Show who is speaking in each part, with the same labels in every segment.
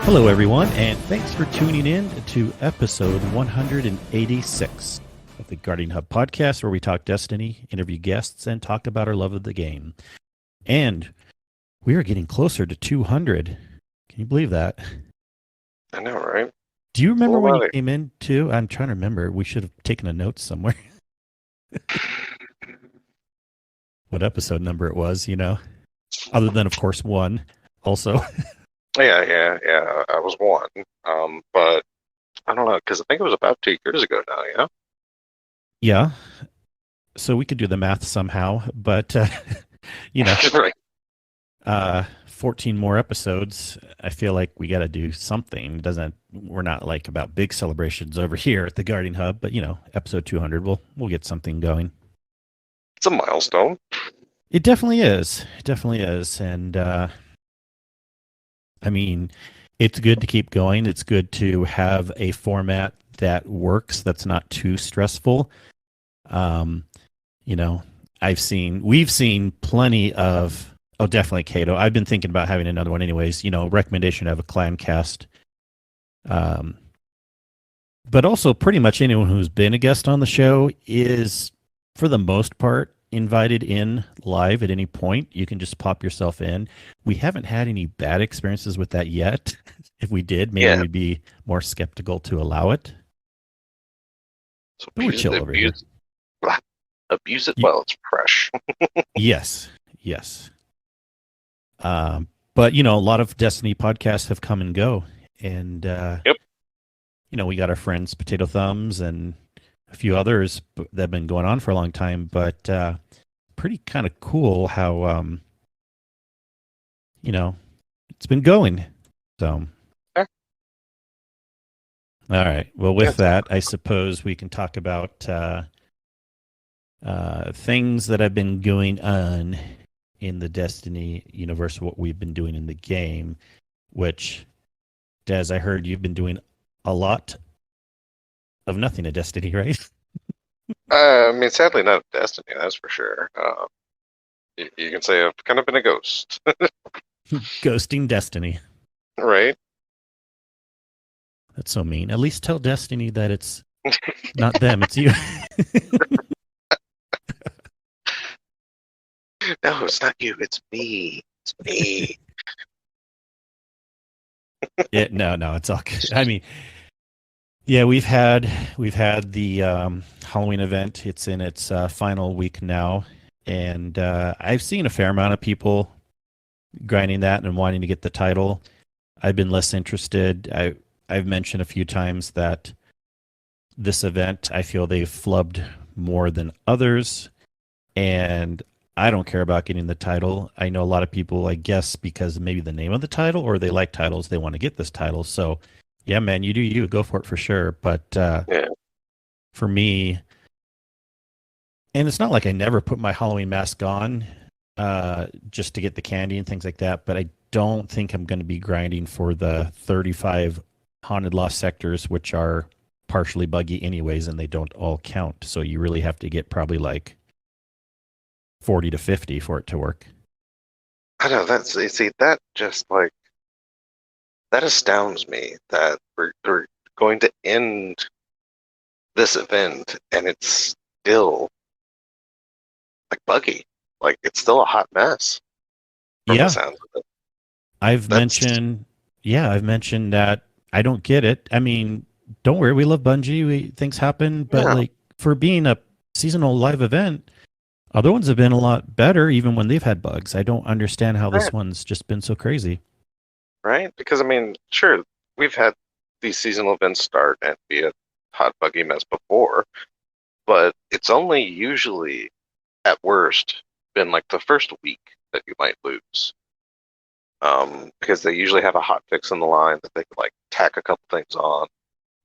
Speaker 1: Hello, everyone, and thanks for tuning in to episode 186 of the Guardian Hub podcast, where we talk Destiny, interview guests, and talk about our love of the game. And we are getting closer to 200. Can you believe that?
Speaker 2: I know, right?
Speaker 1: Do you remember when you
Speaker 2: Well,
Speaker 1: came in, too? I'm trying to remember. We should have taken a note somewhere. What episode number it was, other than, of course, one also.
Speaker 2: yeah. I was one. But I don't know, because I think it was about 2 years ago now, yeah?
Speaker 1: Yeah. So we could do the math somehow, but,
Speaker 2: Right.
Speaker 1: 14 more episodes. I feel like we got to do something. We're not like about big celebrations over here at the Guardian Hub, but episode 200, we'll get something going.
Speaker 2: It's a milestone.
Speaker 1: It definitely is. It definitely is. And, I mean, it's good to keep going. It's good to have a format that works, that's not too stressful. We've seen plenty of, definitely Kato. I've been thinking about having another one anyways, recommendation to have a clan cast. But also pretty much anyone who's been a guest on the show is, for the most part, invited in live at any point. You can just pop yourself in. We haven't had any bad experiences with that yet. If we did, maybe we'd be more skeptical to allow it.
Speaker 2: So
Speaker 1: But we're chill over here.
Speaker 2: Abuse it while it's fresh.
Speaker 1: Yes. But a lot of Destiny podcasts have come and go, and
Speaker 2: Yep.
Speaker 1: We got our friends Potato Thumbs and a few others that have been going on for a long time. But pretty kind of cool how it's been going. So,
Speaker 2: Yeah.
Speaker 1: All right. Well, with that, I suppose we can talk about things that have been going on in the Destiny universe, what we've been doing in the game, which, Des, I heard you've been doing a lot of nothing at Destiny, right?
Speaker 2: I mean, sadly not Destiny, that's for sure. You can say I've kind of been a ghost.
Speaker 1: Ghosting Destiny.
Speaker 2: Right?
Speaker 1: That's so mean. At least tell Destiny that it's not them, it's you.
Speaker 2: No, it's not you, it's me. It's me.
Speaker 1: No, it's all good. I mean, yeah, we've had the Halloween event. It's in its final week now, and I've seen a fair amount of people grinding that and wanting to get the title. I've been less interested. I've mentioned a few times that this event, I feel they've flubbed more than others, and I don't care about getting the title. I know a lot of people, I guess, because maybe the name of the title, or they like titles, they want to get this title. So, yeah, man, you do you. Go for it for sure. But for me, and it's not like I never put my Halloween mask on just to get the candy and things like that, but I don't think I'm going to be grinding for the 35 haunted lost sectors, which are partially buggy anyways, and they don't all count. So you really have to get probably like 40 to 50 for it to work.
Speaker 2: I know, that just like, that astounds me that we're going to end this event and it's still like buggy. Like, it's still a hot mess. From the sounds of it.
Speaker 1: I've mentioned that I don't get it. I mean, don't worry, we love Bungie. Things happen, but like for being a seasonal live event, other ones have been a lot better, even when they've had bugs. I don't understand how this one's just been so crazy.
Speaker 2: Right? Because, I mean, sure, we've had these seasonal events start and be a hot, buggy mess before, but it's only usually, at worst, been like the first week that you might lose. Because they usually have a hot fix on the line that they can, like, tack a couple things on,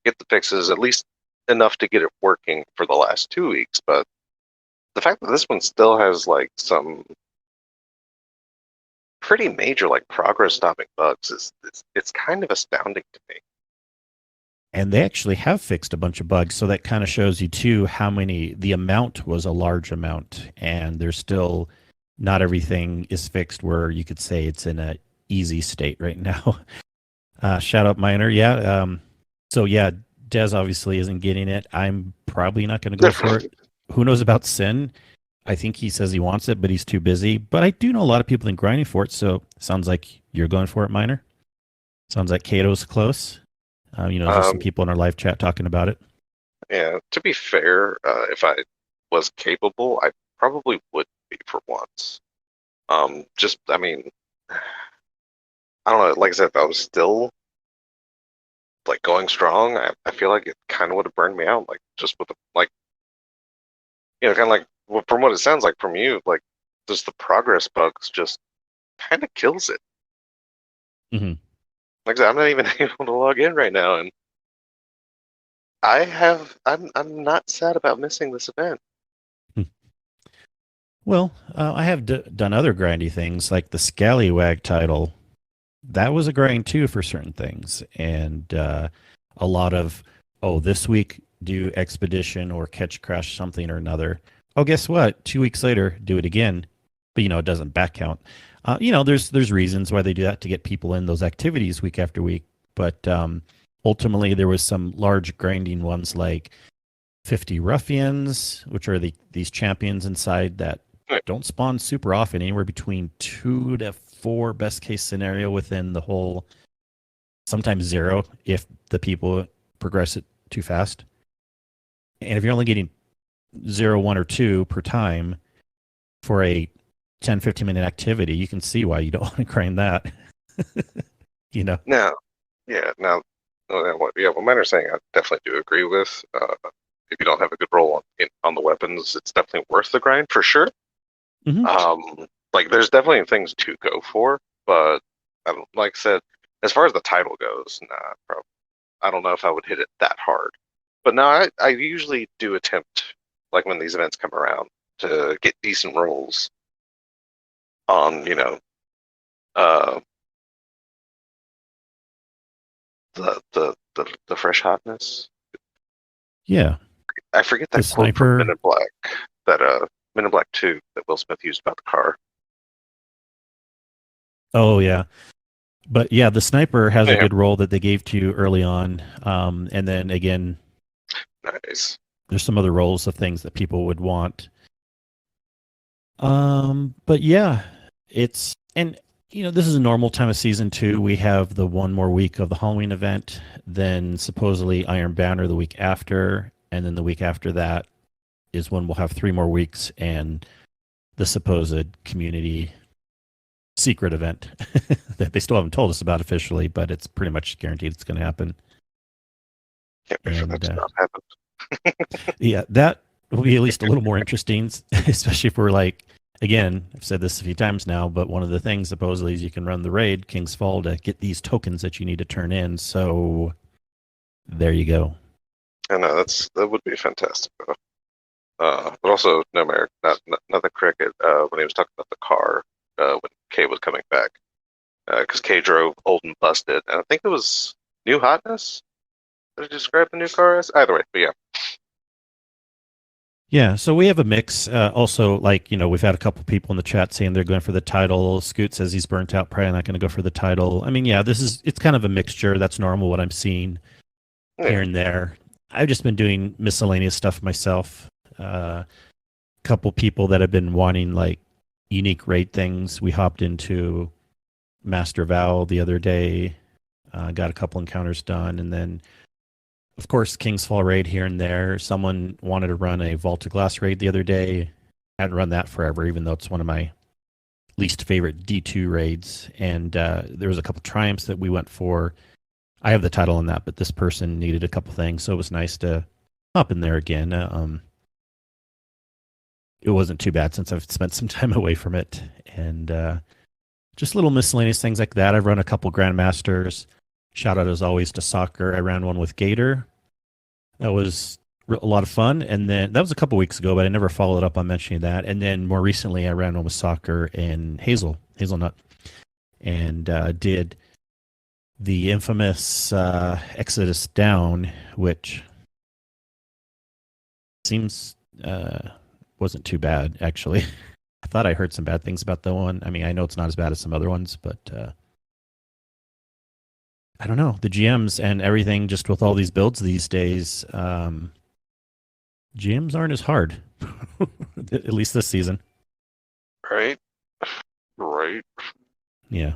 Speaker 2: get the fixes at least enough to get it working for the last 2 weeks, but the fact that this one still has like some pretty major like progress stopping bugs it's kind of astounding to me.
Speaker 1: And they actually have fixed a bunch of bugs, so that kind of shows you too the amount was a large amount, and there's still not everything is fixed where you could say it's in a easy state right now. Shout out Miner. Yeah. So yeah, Dez obviously isn't getting it. I'm probably not going to go for it. Who knows about Sin? I think he says he wants it, but he's too busy. But I do know a lot of people in grinding for it. So sounds like you're going for it, Miner. Sounds like Kato's close. There's some
Speaker 2: Um,
Speaker 1: people in our live chat talking about it.
Speaker 2: yeah, to be fair, if I was capable, I probably would be for once. I mean, I don't know. Like I said, if I was still like going strong, I feel like it kind of would have burned me out. Like just with the like, kind of like well, from what it sounds like from you, like just the progress bugs just kind of kills it.
Speaker 1: Hmm.
Speaker 2: Like I said, I'm not even able to log in right now, and I'm not sad about missing this event.
Speaker 1: Well, I have done other grindy things like the Scallywag title. That was a grind too for certain things, and a lot of this week do expedition or catch crash something or another. Oh, guess what? 2 weeks later, do it again, but it doesn't back count. There's reasons why they do that to get people in those activities week after week, but ultimately there was some large grinding ones like 50 ruffians, which are these champions inside that don't spawn super often, anywhere between 2 to 4 best case scenario within the whole, sometimes 0 if the people progress it too fast. And if you're only getting 0, 1, or 2 per time for a 10-15 minute activity, you can see why you don't want to grind that.
Speaker 2: Now, now, what Miner's saying, I definitely do agree with. If you don't have a good roll on the weapons, it's definitely worth the grind for sure.
Speaker 1: Mm-hmm.
Speaker 2: Like there's definitely things to go for, but like I said, as far as the title goes, nah, I don't know if I would hit it that hard. But no, I usually do attempt, like when these events come around, to get decent rolls on, uh, the fresh hotness.
Speaker 1: Yeah.
Speaker 2: I forget
Speaker 1: The
Speaker 2: that quote from Men
Speaker 1: sniper.
Speaker 2: in Black, that Men in Black 2 that Will Smith used about the car.
Speaker 1: Oh, yeah. But yeah, the sniper has a
Speaker 2: Yeah,
Speaker 1: good role that they gave to you early on. And then again,
Speaker 2: nice.
Speaker 1: there's some other roles of things that people would want. But yeah, this is a normal time of season too. We have the one more week of the Halloween event, then supposedly Iron Banner the week after, and then the week after that is when we'll have 3 more weeks and the supposed community secret event that they still haven't told us about officially, but it's pretty much guaranteed it's going to happen.
Speaker 2: Can't wait for that
Speaker 1: And
Speaker 2: to not happen.
Speaker 1: yeah, that will be at least a little more interesting, especially if we're like, again, I've said this a few times now, but one of the things supposedly is you can run the raid King's Fall to get these tokens that you need to turn in. So there you go.
Speaker 2: I know that would be fantastic. But also, no, Merrick, not the cricket. When he was talking about the car, when Kay was coming back, because Kay drove old and busted, and I think it was New Hotness. Did you describe the new car as? Either way, but yeah.
Speaker 1: Yeah, so we have a mix. Also, we've had a couple people in the chat saying they're going for the title. Scoot says he's burnt out, probably not going to go for the title. I mean, yeah, it's kind of a mixture. That's normal what I'm seeing here and there. I've just been doing miscellaneous stuff myself. Couple people that have been wanting like unique raid things. We hopped into Master Val the other day, got a couple encounters done, and then of course, King's Fall raid here and there. Someone wanted to run a Vault of Glass raid the other day. Hadn't run that forever, even though it's one of my least favorite D2 raids. And there was a couple triumphs that we went for. I have the title on that, but this person needed a couple things, so it was nice to hop in there again. It wasn't too bad since I've spent some time away from it. And just little miscellaneous things like that. I've run a couple Grandmasters. Shout out as always to Soccer. I ran one with Gator. That was a lot of fun. And then that was a couple weeks ago, but I never followed up on mentioning that. And then more recently, I ran one with Soccer and Hazelnut, and did the infamous Exodus Down, which seems wasn't too bad, actually. I thought I heard some bad things about that one. I mean, I know it's not as bad as some other ones, but I don't know, the GMs and everything, just with all these builds these days, GMs aren't as hard, at least this season.
Speaker 2: Right? Right.
Speaker 1: Yeah.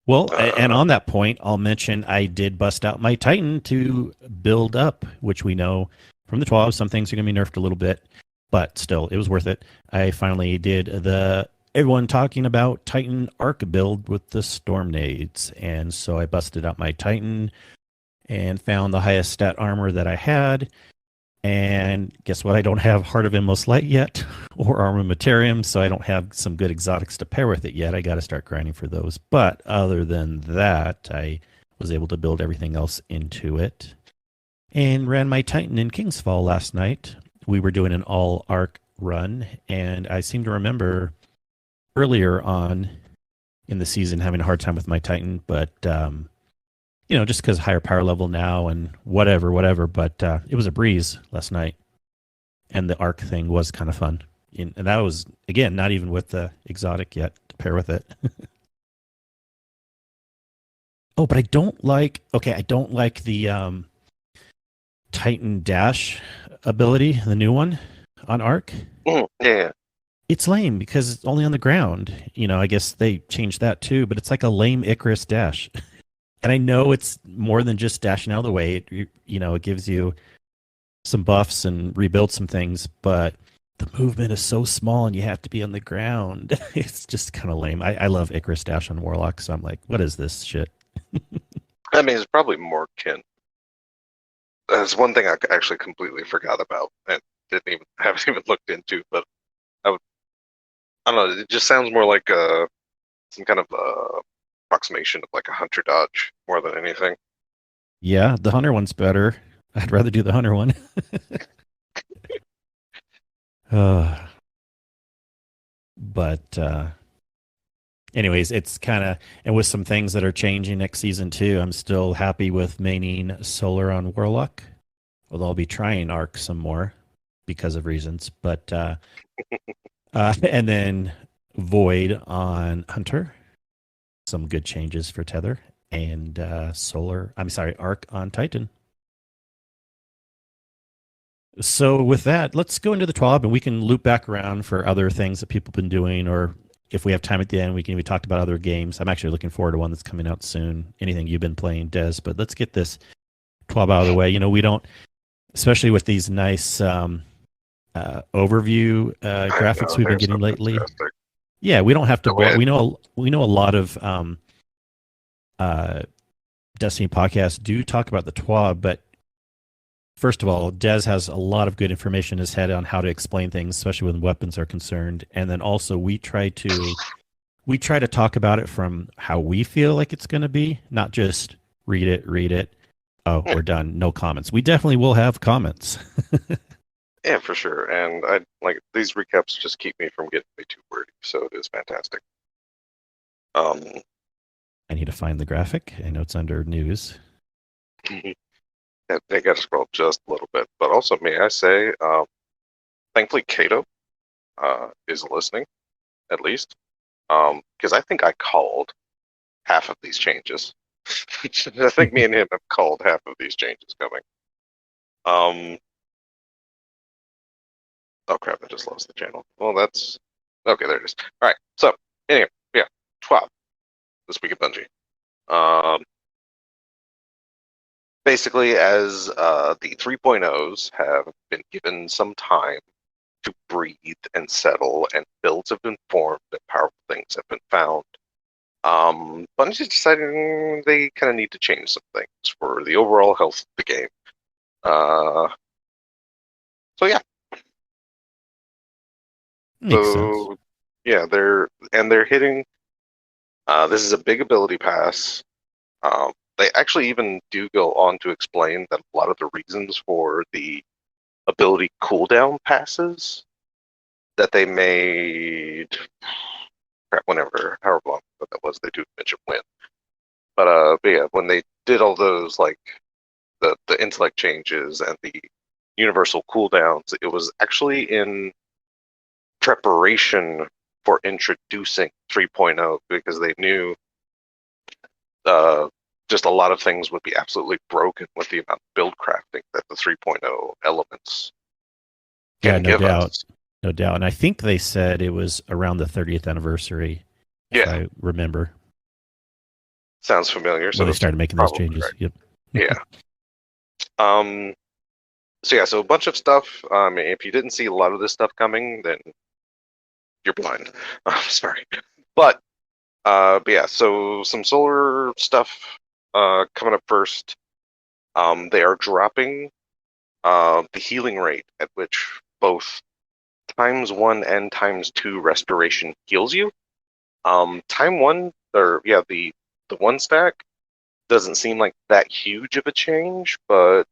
Speaker 1: Well, and
Speaker 2: Uh,
Speaker 1: on that point, I'll mention I did bust out my Titan to build up, which we know from the 12, some things are going to be nerfed a little bit, but still, it was worth it. I finally did the everyone talking about Titan arc build with the storm nades, and so I busted out my Titan and found the highest stat armor that I had. And guess what? I don't have Heart of Endless Light yet or Armamentarium, so I don't have some good exotics to pair with it yet. I got to start grinding for those. But other than that, I was able to build everything else into it and ran my Titan in Kingsfall last night. We were doing an all arc run, and I seem to remember earlier on in the season having a hard time with my Titan, but just because higher power level now and whatever. But it was a breeze last night, and the arc thing was kind of fun. And that was, again, not even with the exotic yet to pair with it. Oh, but I don't like the Titan Dash ability, the new one on arc.
Speaker 2: yeah.
Speaker 1: It's lame because it's only on the ground. I guess they changed that too, but it's like a lame Icarus dash. And I know it's more than just dashing out of the way. It gives you some buffs and rebuilds some things, but the movement is so small and you have to be on the ground. It's just kind of lame. I love Icarus Dash on Warlock, so I'm like, what is this shit?
Speaker 2: I mean, it's probably more kin. That's one thing I actually completely forgot about and haven't even looked into. But I don't know. It just sounds more like some kind of approximation of like a hunter dodge more than anything.
Speaker 1: Yeah, the Hunter one's better. I'd rather do the Hunter one. But anyways, it's kind of, and with some things that are changing next season too, I'm still happy with maining Solar on Warlock, although I'll be trying Arc some more because of reasons. But and then Void on Hunter, some good changes for Tether, and Arc on Titan. So with that, let's go into the 12 and we can loop back around for other things that people have been doing, or if we have time at the end, we can even talk about other games. I'm actually looking forward to one that's coming out soon. Anything you've been playing, Des, but let's get this 12 out of the way. We don't, especially with these nice overview graphics we've been getting lately.
Speaker 2: Fantastic.
Speaker 1: Yeah, we don't have to. We know a lot of Destiny podcasts do talk about the TWAB, but first of all, Des has a lot of good information in his head on how to explain things, especially when weapons are concerned. And then also we try to talk about it from how we feel like it's going to be, not just read it. Oh, we're done. No comments. We definitely will have comments.
Speaker 2: Yeah, for sure. And I like these recaps just keep me from getting way too wordy, so it is fantastic.
Speaker 1: I need to find the graphic. I know it's under news.
Speaker 2: They got to scroll just a little bit, but also may I say, thankfully Kato is listening, at least, because I think I called half of these changes. I think me and him have called half of these changes coming. Oh crap! I just lost the channel. Well, that's okay. There it is. All right. So anyway, yeah, 12 this week at Bungie. Basically, as the 3.0s have been given some time to breathe and settle, and builds have been formed, and powerful things have been found, Bungie's deciding they kind of need to change some things for the overall health of the game. So yeah.
Speaker 1: Makes sense.
Speaker 2: Yeah, they're hitting. This is a big ability pass. They actually even do go on to explain that a lot of the reasons for the ability cooldown passes that they made, however long that was, they do mention when. But yeah, when they did all those, like the intellect changes and the universal cooldowns, it was actually in preparation for introducing 3.0 because they knew just a lot of things would be absolutely broken with the amount of build crafting that the 3.0 elements
Speaker 1: Yeah,
Speaker 2: can
Speaker 1: no
Speaker 2: give
Speaker 1: doubt.
Speaker 2: us.
Speaker 1: No doubt. And I think they said it was around the 30th anniversary, if
Speaker 2: Yeah,
Speaker 1: I remember,
Speaker 2: sounds familiar.
Speaker 1: when
Speaker 2: So
Speaker 1: they
Speaker 2: that's
Speaker 1: started making those
Speaker 2: probably
Speaker 1: changes.
Speaker 2: right.
Speaker 1: Yep.
Speaker 2: Yeah. Um. So yeah. So a bunch of stuff. If you didn't see a lot of this stuff coming, then you're blind. I'm sorry. But yeah. So some solar stuff. Coming up first. They are dropping the healing rate at which both times 1 and times 2 restoration heals you. Time one, or yeah, the one stack doesn't seem like that huge of a change, but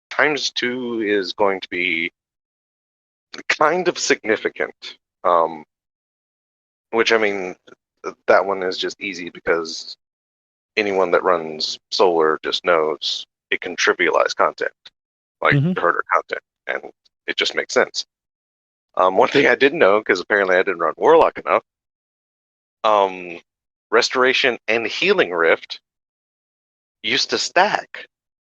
Speaker 2: times 2 is going to be kind of significant. Um, which I mean, that one is just easy because anyone that runs solar just knows it can trivialize content, like
Speaker 1: Hmm.
Speaker 2: harder content, and it just makes sense. One thing I didn't know, because apparently I didn't run Warlock enough, um, Restoration and Healing Rift used to stack,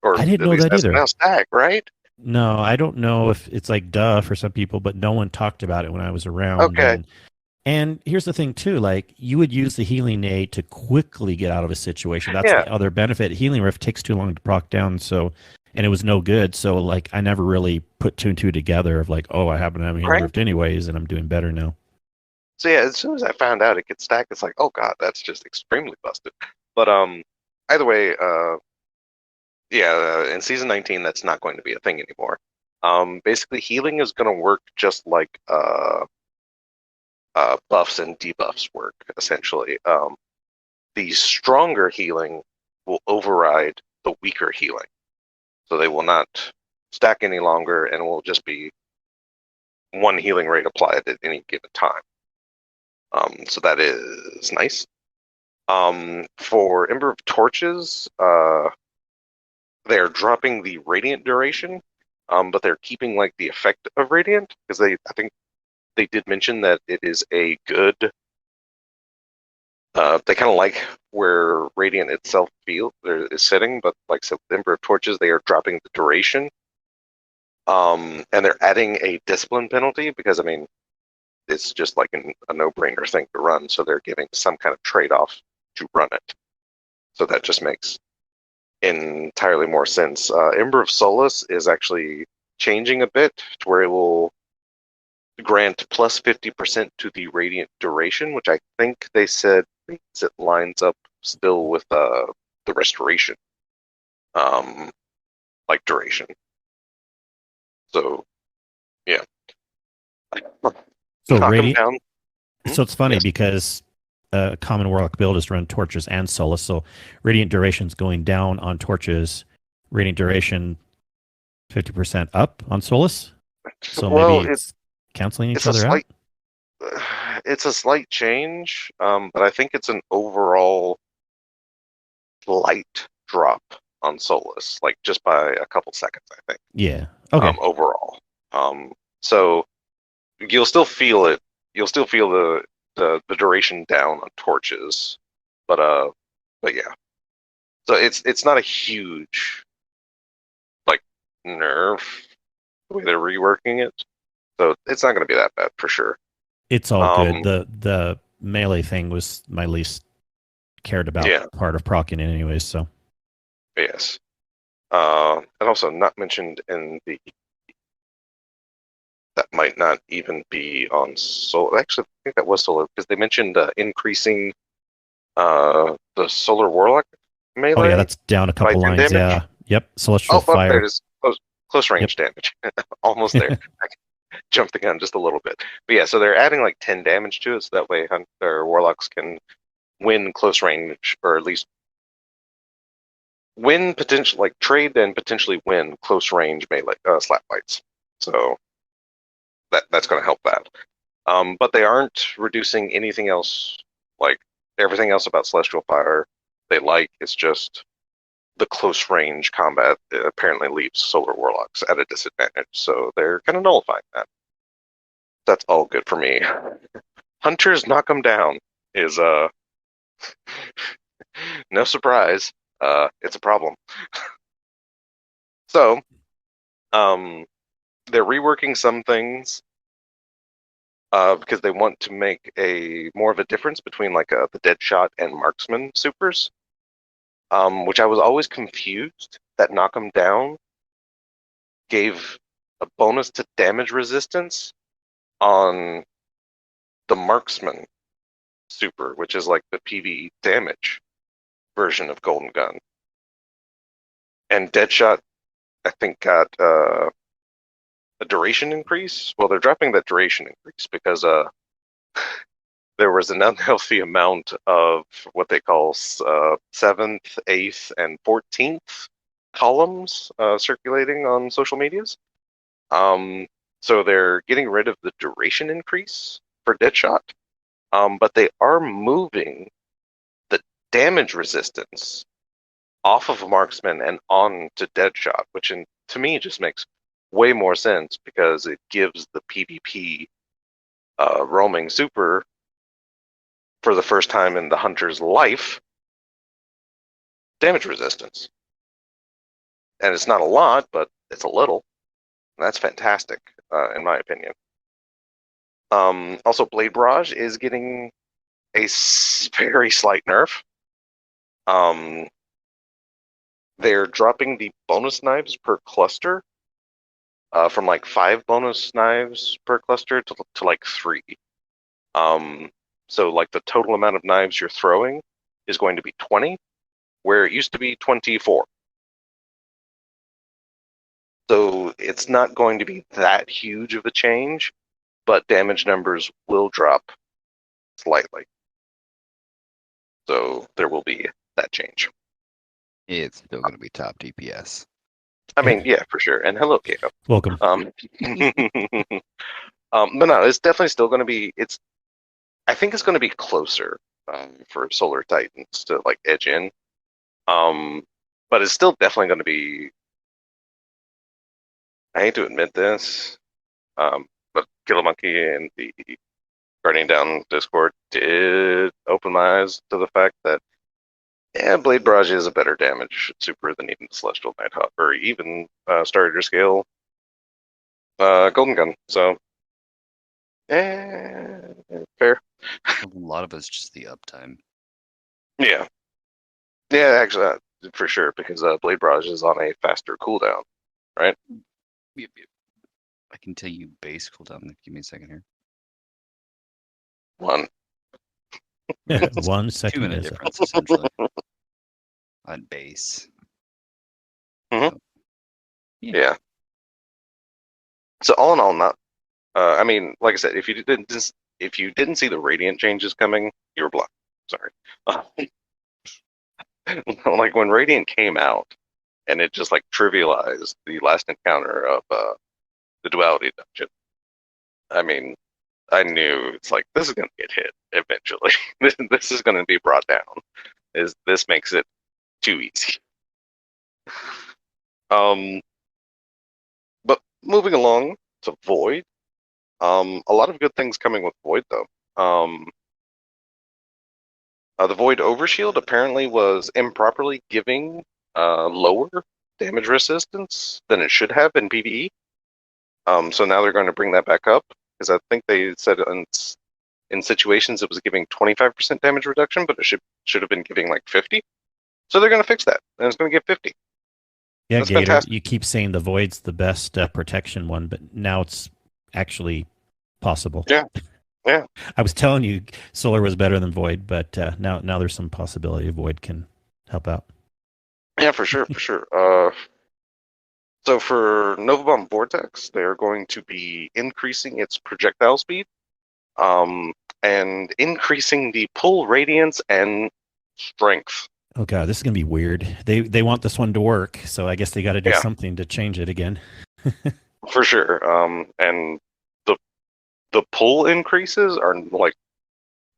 Speaker 2: or
Speaker 1: I didn't
Speaker 2: at
Speaker 1: know
Speaker 2: least
Speaker 1: that
Speaker 2: that's
Speaker 1: either.
Speaker 2: now stack, right?
Speaker 1: No, I don't know if it's like duh for some people, but no one talked about it when I was around.
Speaker 2: Okay,
Speaker 1: And here's the thing too, like you would use the healing aid to quickly get out of a situation. That's
Speaker 2: yeah,
Speaker 1: the other benefit. Healing rift takes too long to proc down, so and it was no good. So like I never really put two and two together of like, oh, I happen to have a healing
Speaker 2: right.
Speaker 1: rift anyways, and I'm doing better now.
Speaker 2: So yeah, as soon as I found out it could stack, it's like, oh god, that's just extremely busted. But either way, yeah, in season 19, that's not going to be a thing anymore. Basically, healing is going to work just like buffs and debuffs work, essentially. The stronger healing will override the weaker healing. So they will not stack any longer and will just be one healing rate applied at any given time. So that is nice. For Ember of Torches, they're dropping the radiant duration, but they're keeping like the effect of radiant because I think they did mention that it is a good. They kind of like where radiant itself is sitting, but like I said, with Ember of Torches, they are dropping the duration. And they're adding a discipline penalty because I mean it's just like a no-brainer thing to run, so they're giving some kind of trade-off to run it. So that just makes entirely more sense. Ember of Solace is actually changing a bit to where it will grant plus 50% to the radiant duration, which I think they said it lines up still with the restoration um, like duration. So yeah,
Speaker 1: So
Speaker 2: knock them
Speaker 1: radiant.
Speaker 2: down.
Speaker 1: So it's funny
Speaker 2: Yes.
Speaker 1: because common warlock build is run torches and solace. So radiant duration's going down on torches, radiant duration 50% up on solace. So maybe
Speaker 2: Well,
Speaker 1: it's canceling each
Speaker 2: it's a
Speaker 1: other out.
Speaker 2: slight it's a slight change, but I think it's an overall slight drop on Solus, like just by a couple seconds, I think.
Speaker 1: Yeah. Okay.
Speaker 2: Overall. So you'll still feel it. You'll still feel the duration down on torches, but yeah. So it's not a huge like nerf the way they're reworking it. So it's not going to be that bad for sure.
Speaker 1: It's all good.
Speaker 2: Um,
Speaker 1: The melee thing was my least cared about
Speaker 2: yeah,
Speaker 1: part of proccing it anyways. So
Speaker 2: yes. And also not mentioned in the that might not even be on solar. Actually, I think that was solar because they mentioned increasing the solar warlock
Speaker 1: oh yeah,
Speaker 2: melee
Speaker 1: that's down a
Speaker 2: by
Speaker 1: couple
Speaker 2: 10
Speaker 1: lines.
Speaker 2: damage.
Speaker 1: Yeah. Yep. Celestial
Speaker 2: Oh, there it
Speaker 1: fire.
Speaker 2: is. Close
Speaker 1: Yep.
Speaker 2: range damage. Almost there. I jumped the gun just a little bit. But yeah, so they're adding like 10 damage to it, so that way their warlocks can win close range, or at least win potential, like trade and potentially win close range melee slap fights. So that's going to help that. But they aren't reducing anything else. Like everything else about Celestial Fire, they like. It's just the close range combat apparently leaves Solar Warlocks at a disadvantage. So they're kind of nullifying that. That's all good for me. Hunters knock them down is No surprise. It's a problem. So, um, they're reworking some things because they want to make a more of a difference between like the Deadshot and Marksman supers, which I was always confused that Knock 'em Down gave a bonus to damage resistance on the Marksman super, which is like the PvE damage version of Golden Gun. And Deadshot, I think, got a duration increase. Well, they're dropping that duration increase because there was an unhealthy amount of what they call 7th, 8th, and 14th columns circulating on social medias. So they're getting rid of the duration increase for Deadshot, but they are moving the damage resistance off of Marksman and on to Deadshot, which to me just makes way more sense because it gives the PvP roaming super for the first time in the hunter's life damage resistance. And it's not a lot, but it's a little. And that's fantastic, in my opinion. Also, Blade Barrage is getting a very slight nerf. They're dropping the bonus knives per cluster from like 5 bonus knives per cluster to like 3. So like the total amount of knives you're throwing is going to be 20, where it used to be 24. So it's not going to be that huge of a change, but damage numbers will drop slightly. So there will be that change.
Speaker 3: It's still going to be top DPS.
Speaker 2: I mean, yeah, for sure. And hello, Kato.
Speaker 1: Welcome.
Speaker 2: But no, it's definitely still going to be. I think it's going to be closer for Solar Titans to like edge in. But it's still definitely going to be. I hate to admit this, but Killer Monkey and the Guardian Down Discord did open my eyes to the fact that Blade Barrage is a better damage super than even Celestial Nighthawk or even Starter Scale Golden Gun. So, fair.
Speaker 3: A lot of it's just the uptime.
Speaker 2: Yeah, actually, for sure, because Blade Barrage is on a faster cooldown, right?
Speaker 3: Yep. I can tell you base cooldown. Give me a second here.
Speaker 2: 1.
Speaker 1: 1 second.
Speaker 3: 2 minute difference, essentially. On base.
Speaker 2: Mm-hmm.
Speaker 3: So,
Speaker 2: yeah. So all in all, not. I mean, like I said, if you didn't see the Radiant changes coming, you were blind. Sorry. Like when Radiant came out, and it just like trivialized the last encounter of the Duality Dungeon. I mean, I knew it's like this is going to get hit eventually. This is going to be brought down. This makes it too easy. But moving along to Void, a lot of good things coming with Void though. The Void Overshield apparently was improperly giving lower damage resistance than it should have in PvE. So now they're going to bring that back up because I think they said in situations it was giving 25% damage reduction, but it should have been giving like 50. So they're going to fix that, and it's going to give 50.
Speaker 1: Yeah,
Speaker 2: That's
Speaker 1: Gator,
Speaker 2: fantastic.
Speaker 1: you keep saying the Void's the best protection one, but now it's actually possible.
Speaker 2: Yeah.
Speaker 1: I was telling you Solar was better than Void, but now there's some possibility Void can help out.
Speaker 2: Yeah, for sure. So for Nova Bomb Vortex, they're going to be increasing its projectile speed, and increasing the pull radiance and strength.
Speaker 1: Oh god, this is gonna be weird. They want this one to work, so I guess they got to do something to change it again.
Speaker 2: For sure. And the pull increases are like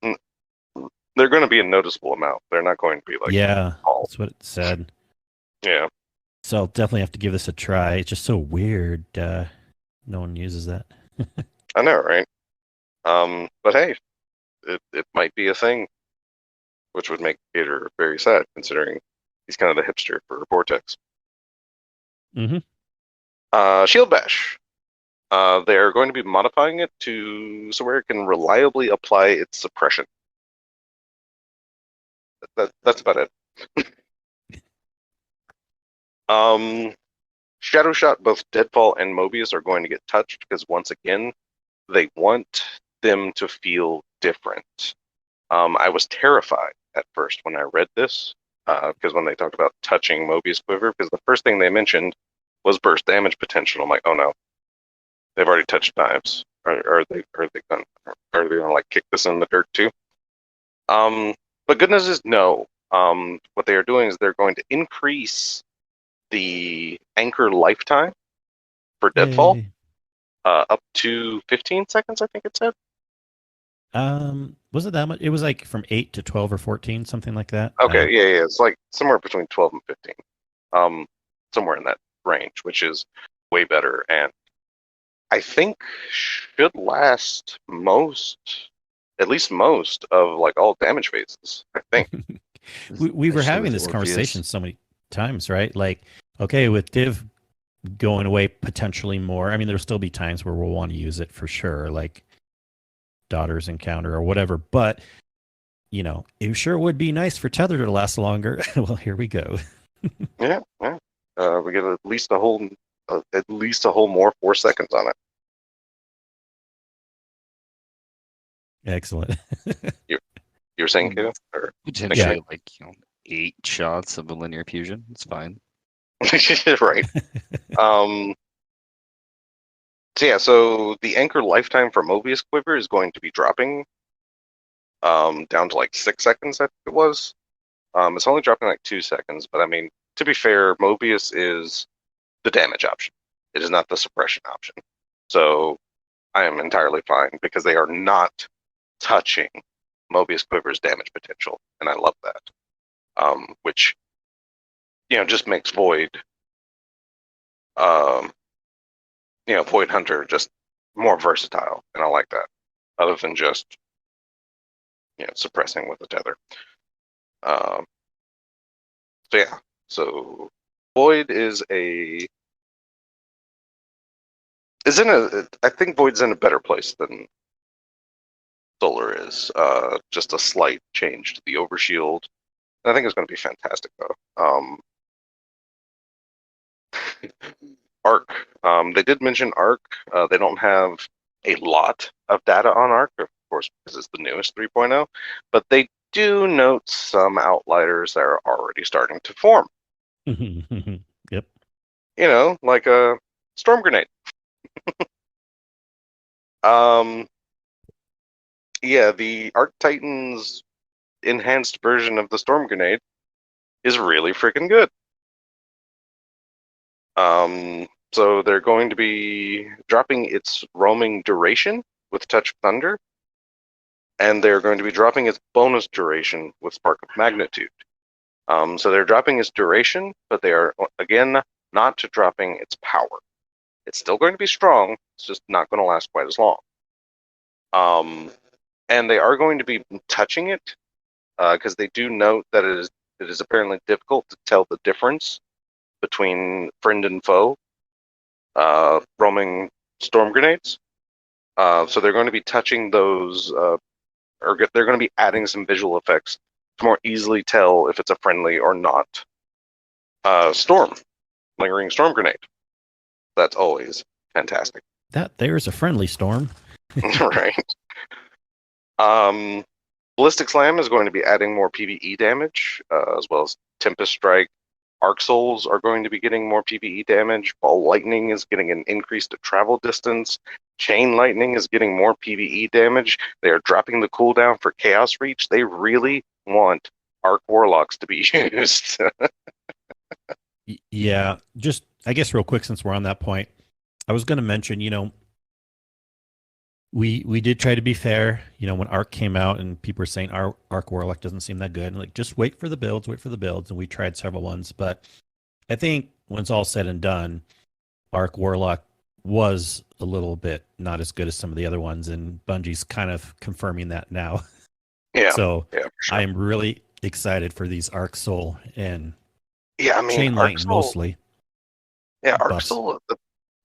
Speaker 2: they're going to be a noticeable amount. They're not going to be like
Speaker 1: that's what it said.
Speaker 2: Yeah.
Speaker 1: So I'll definitely have to give this a try. It's just so weird. No one uses that.
Speaker 2: I know, right? But hey, it might be a thing. which would make Gator very sad considering he's kind of the hipster for Vortex.
Speaker 1: Mm-hmm.
Speaker 2: Shield Bash. They're going to be modifying it to so where it can reliably apply its suppression. That's about it. Shadow Shot, both Deadfall and Mobius are going to get touched because once again, they want them to feel different. I was terrified at first when I read this because when they talked about touching Mobius Quiver, because the first thing they mentioned was burst damage potential. I'm like, oh no, they've already touched knives. Are they gonna like kick this in the dirt too? But goodness is no. What they are doing is they're going to increase the anchor lifetime for Deadfall
Speaker 1: Yay.
Speaker 2: up to 15 seconds, I think it said.
Speaker 1: Was it that much? It was like from 8 to 12 or 14, something like that.
Speaker 2: Okay, yeah, it's like somewhere between 12 and 15. Somewhere in that range, which is way better, and I think should last at least most of like all damage phases, I think.
Speaker 1: we were
Speaker 3: Especially
Speaker 1: having
Speaker 3: with
Speaker 1: this
Speaker 3: Orpheus.
Speaker 1: conversation so many times, right? Like, okay, with Div going away potentially more, I mean, there'll still be times where we'll want to use it for sure, like Daughter's Encounter or whatever, but you know, it sure would be nice for Tether to last longer. Well, here we go.
Speaker 2: Yeah. We get at least a whole more 4 seconds on it.
Speaker 1: Excellent.
Speaker 2: You were saying, Kato? Or
Speaker 3: Potentially, like 8 shots of a linear fusion. It's fine.
Speaker 2: right. So the anchor lifetime for Mobius Quiver is going to be dropping down to like 6 seconds, I think it was. It's only dropping like 2 seconds, but I mean, to be fair, Mobius is the damage option. It is not the suppression option. So I am entirely fine because they are not touching Mobius Quiver's damage potential, and I love that. Which, just makes Void Void Hunter just more versatile, and I like that. Other than just suppressing with a tether. So Void I think Void's in a better place than Solar is. Just a slight change to the overshield. I think it's going to be fantastic though. Arc. They did mention Arc. They don't have a lot of data on Arc, of course, because it's the newest 3.0, but they do note some outliers that are already starting to form.
Speaker 1: Yep.
Speaker 2: Like a storm grenade. The Arc Titan's enhanced version of the storm grenade is really freaking good. So they're going to be dropping its roaming duration with Touch of Thunder, and they're going to be dropping its bonus duration with Spark of Magnitude. So they're dropping its duration, but they are, again, not dropping its power. It's still going to be strong, it's just not going to last quite as long. And they are going to be touching it, because they do note that it is apparently difficult to tell the difference between friend and foe roaming storm grenades. So they're going to be touching those, or they're going to be adding some visual effects to more easily tell if it's a friendly or not lingering storm grenade. That's always fantastic.
Speaker 1: There's a friendly storm.
Speaker 2: Right. Ballistic Slam is going to be adding more PvE damage, as well as Tempest Strike. Arc Souls are going to be getting more PvE damage. Ball Lightning is getting an increased travel distance. Chain Lightning is getting more PvE damage. They are dropping the cooldown for Chaos Reach. They really want Arc Warlocks to be used.
Speaker 1: Yeah, just I guess real quick since we're on that point, I was going to mention, we did try to be fair, when Arc came out and people were saying our Arc Warlock doesn't seem that good, and like just wait for the builds, and we tried several ones, but I think when it's all said and done, Arc Warlock was a little bit not as good as some of the other ones, and Bungie's kind of confirming that now.
Speaker 2: Yeah,
Speaker 1: So
Speaker 2: yeah, for sure.
Speaker 1: I am really excited for these Arc Soul and
Speaker 2: Yeah, I mean,
Speaker 1: Chain
Speaker 2: Arc
Speaker 1: Lightning
Speaker 2: Soul.
Speaker 1: mostly
Speaker 2: Yeah, Arc
Speaker 1: buffs.
Speaker 2: Soul.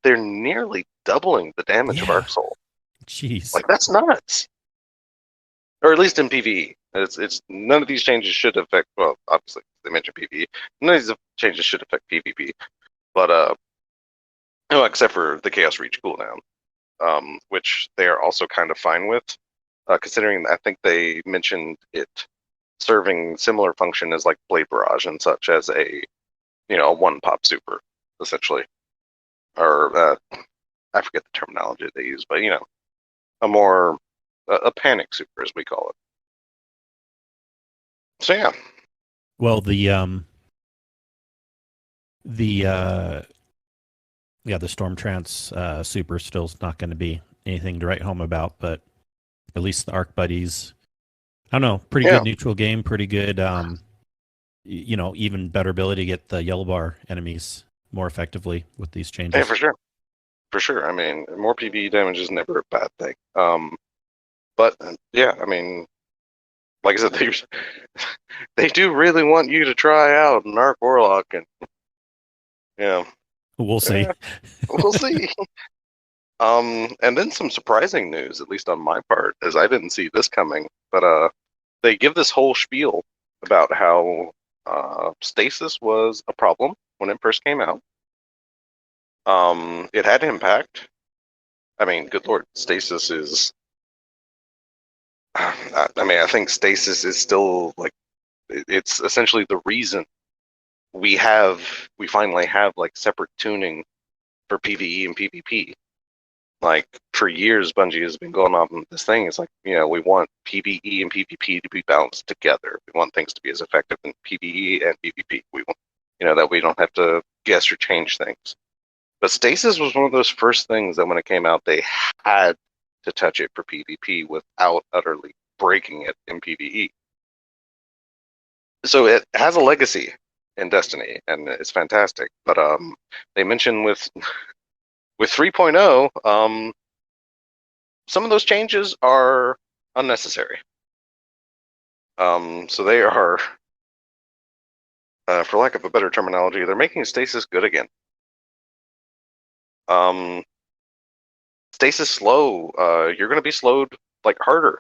Speaker 2: They're nearly doubling the damage of
Speaker 1: Yeah,
Speaker 2: Arc Soul.
Speaker 1: jeez.
Speaker 2: Like that's nuts. Or at least in PvE. It's none of these changes should affect. Well, obviously they mentioned PvE. None of these changes should affect PvP. But no, except for the Chaos Reach cooldown, which they are also kind of fine with, considering I think they mentioned it serving similar function as like Blade Barrage and such as a one pop super essentially, or I forget the terminology they use, but a more a panic super as we call it. So yeah,
Speaker 1: Well, the yeah, the Storm Trance super still's not going to be anything to write home about, but at least the Arc Buddies, I don't know, pretty
Speaker 2: yeah,
Speaker 1: good neutral game, pretty good. Even better ability to get the yellow bar enemies more effectively with these
Speaker 2: yeah,
Speaker 1: changes.
Speaker 2: for sure, for sure. I mean, more PvE damage is never a bad thing. But yeah, I mean, like I said, they do really want you to try out an Arc Warlock, and yeah,
Speaker 1: We'll see.
Speaker 2: yeah, we'll see. And then some surprising news, at least on my part, as I didn't see this coming. But they give this whole spiel about how stasis was a problem when it first came out. It had impact. I mean, good lord, stasis is. I mean, I think stasis is still like it's essentially the reason we finally have like separate tuning for PvE and PvP. Like for years, Bungie has been going on this thing. It's like, we want PvE and PvP to be balanced together. We want things to be as effective in PvE and PvP. We want, that we don't have to guess or change things. But Stasis was one of those first things that when it came out, they had to touch it for PvP without utterly breaking it in PvE. So it has a legacy in Destiny, and it's fantastic. But they mentioned with 3.0, some of those changes are unnecessary. So they are, for lack of a better terminology, they're making stasis good again. Stasis slow, you're going to be slowed like harder.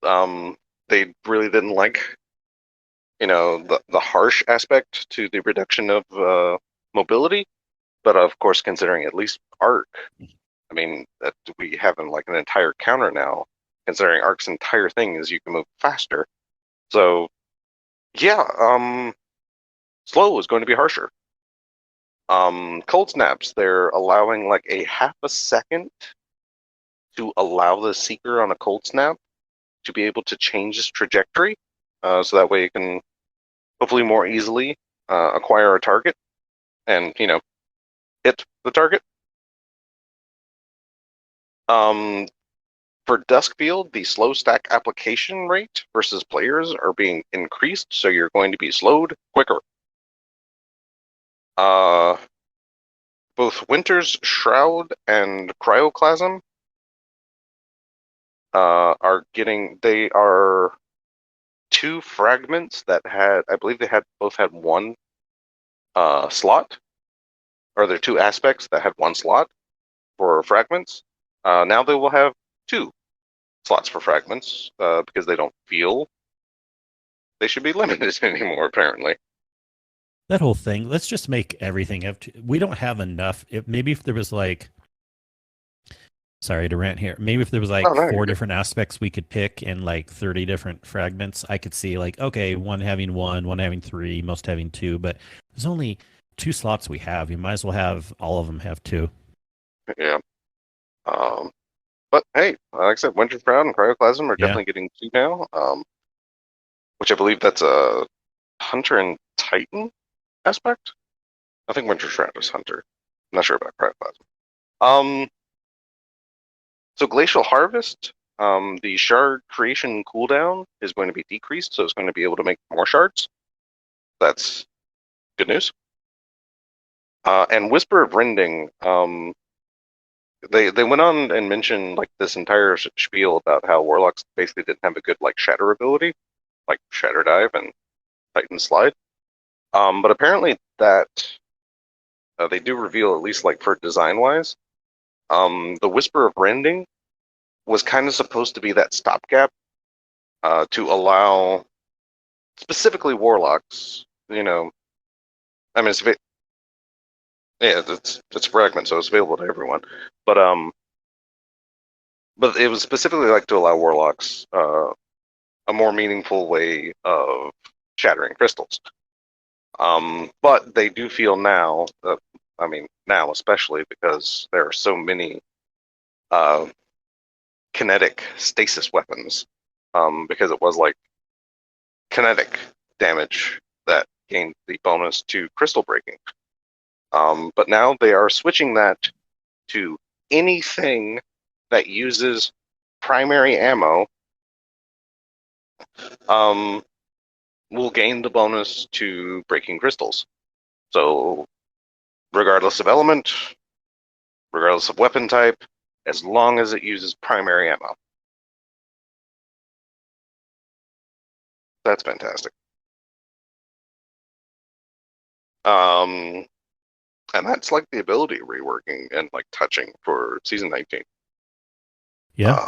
Speaker 2: They really didn't like, the harsh aspect to the reduction of mobility, but of course, considering at least Arc, I mean, that we have like an entire counter now, considering Arc's entire thing is you can move faster. So yeah, slow is going to be harsher. Cold snaps, they're allowing like a half a second to allow the seeker on a cold snap to be able to change its trajectory, so that way it can hopefully more easily acquire a target and hit the target. For Duskfield, the slow stack application rate versus players are being increased, so you're going to be slowed quicker. Both Winter's Shroud and Cryoclasm they are two fragments that I believe they both had one slot, or they're two aspects that had one slot for fragments. Now they will have two slots for fragments, because they don't feel they should be limited anymore, apparently.
Speaker 1: That whole thing, let's just make everything have to, we don't have enough. Maybe if there was like, sorry to rant here, maybe if there was like
Speaker 2: Oh, no,
Speaker 1: four different aspects we could pick and like 30 different fragments, I could see like, okay, one having one having three, most having two, but there's only two slots we have. You might as well have all of them have two.
Speaker 2: yeah. But hey, like I said, Winter Shroud and Cryoclasm are
Speaker 1: Yeah.
Speaker 2: definitely getting two now. Which I believe that's a Hunter and Titan aspect. I think Winter Shroud is Hunter. I'm not sure about Cryoplasm. So Glacial Harvest, the shard creation cooldown is going to be decreased, so it's going to be able to make more shards. That's good news. And Whisper of Rending, they went on and mentioned like this entire spiel about how warlocks basically didn't have a good like shatter ability, like shatter dive and titan slide. But apparently that they do reveal, at least like for design wise, the Whisper of Rending was kind of supposed to be that stopgap to allow specifically warlocks. I mean, it's fragment, so it's available to everyone. But it was specifically like to allow warlocks a more meaningful way of shattering crystals. But they do feel now, now especially because there are so many kinetic stasis weapons, because it was like kinetic damage that gained the bonus to crystal breaking. But now they are switching that to anything that uses primary ammo will gain the bonus to breaking crystals. So regardless of element, regardless of weapon type, as long as it uses primary ammo. That's fantastic. And that's like the ability reworking and like touching for season 19.
Speaker 1: Yeah.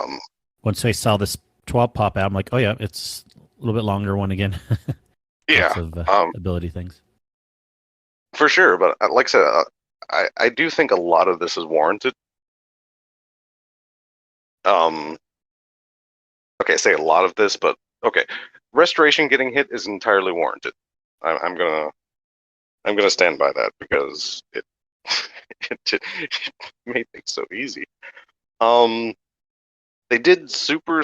Speaker 1: Once I saw this 12 pop out, I'm like, oh yeah, it's a little bit longer one again.
Speaker 2: Yeah.
Speaker 1: Lots of ability things.
Speaker 2: For sure, but like I said, I do think a lot of this is warranted. Okay, I say a lot of this, but okay, restoration getting hit is entirely warranted. I'm gonna stand by that because it it made things so easy. They did super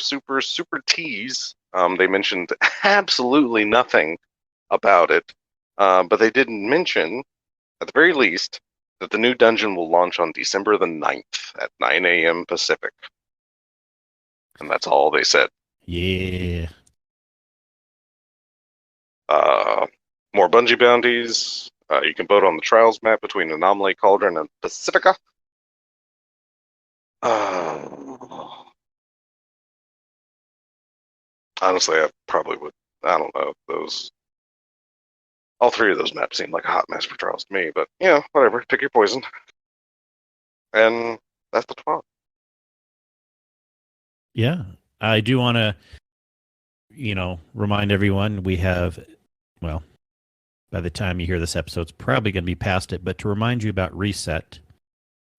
Speaker 2: tease. They mentioned absolutely nothing about it, but they did mention, at the very least, that the new dungeon will launch on December the 9th at 9 a.m. Pacific. And that's all they said.
Speaker 1: Yeah.
Speaker 2: More Bungie bounties. You can vote on the Trials map between Anomaly, Cauldron, and Pacifica. Honestly, I probably would. I don't know. All three of those maps seem like a hot mess for Trials to me, but whatever. Pick your poison. And that's the twat.
Speaker 1: Yeah. I do want to, remind everyone we have, well, by the time you hear this episode, it's probably going to be past it, but to remind you about Reset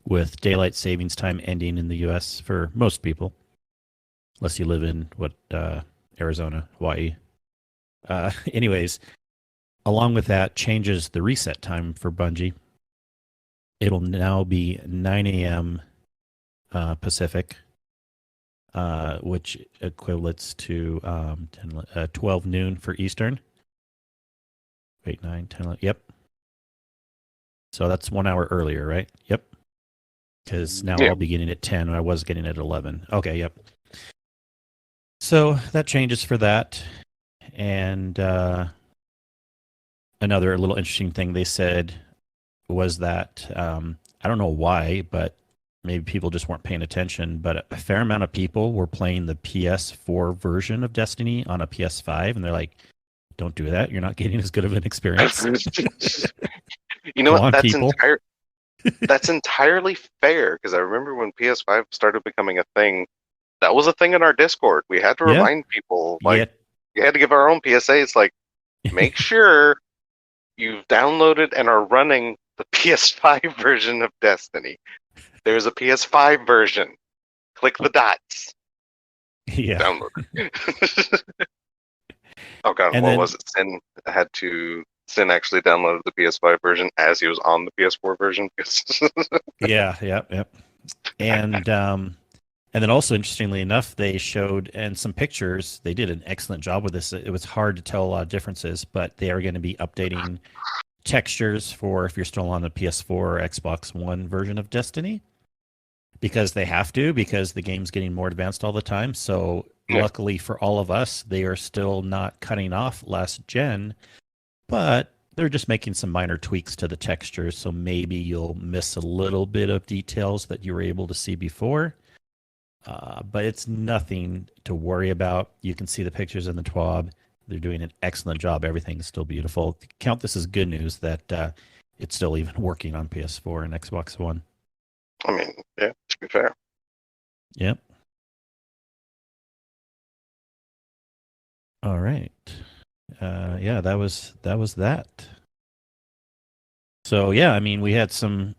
Speaker 1: with daylight savings time ending in the U.S. for most people, unless you live in, Arizona, Hawaii. Anyways, along with that changes the reset time for Bungie. It'll now be 9 a.m. Pacific, which equates to 12 noon for Eastern. Wait, 9, 10, 11, yep. So that's 1 hour earlier, right? Yep. Because now I'll be getting at 10 and I was getting at 11. Okay, yep. So that changes for that. And another little interesting thing they said was that, I don't know why, but maybe people just weren't paying attention, but a fair amount of people were playing the PS4 version of Destiny on a PS5, and they're like, don't do that. You're not getting as good of an experience.
Speaker 2: You know what? That's entirely fair, because I remember when PS5 started becoming a thing, that was a thing in our Discord. We had to remind people, you had to give our own PSA. It's like, make sure you've downloaded and are running the PS5 version of Destiny. There's a PS5 version. Click the dots.
Speaker 1: Yeah.
Speaker 2: Download it. Oh god, and what was it? Sin actually downloaded the PS5 version as he was on the PS4 version.
Speaker 1: Yep. And then also, interestingly enough, they showed in some pictures, they did an excellent job with this. It was hard to tell a lot of differences, but they are going to be updating textures for if you're still on the PS4 or Xbox One version of Destiny, because they have to, because the game's getting more advanced all the time. So luckily for all of us, they are still not cutting off last gen, but they're just making some minor tweaks to the textures, so maybe you'll miss a little bit of details that you were able to see before. But it's nothing to worry about. You can see the pictures in the TWAB. They're doing an excellent job. Everything's still beautiful. Count this as good news that it's still even working on PS4 and Xbox One.
Speaker 2: I mean, yeah, to be fair.
Speaker 1: Yep. All right. Yeah, that was that. So yeah, I mean, we had some.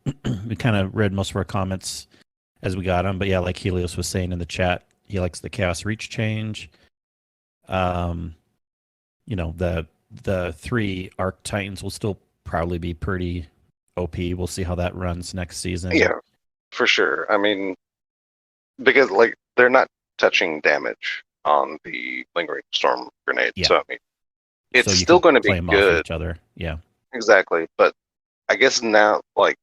Speaker 1: We kind of read most of our comments as we got them, but yeah, like Helios was saying in the chat, he likes the Chaos Reach change. You know, the 3 Arc Titans will still probably be pretty OP. We'll see how that runs next season.
Speaker 2: Yeah, for sure. I mean, because like they're not touching damage on the lingering storm grenade,
Speaker 1: Yeah.
Speaker 2: so I mean, it's
Speaker 1: So you
Speaker 2: still
Speaker 1: can
Speaker 2: going to
Speaker 1: play
Speaker 2: be
Speaker 1: them off
Speaker 2: good.
Speaker 1: each other. Yeah.
Speaker 2: Exactly, but I guess now, like,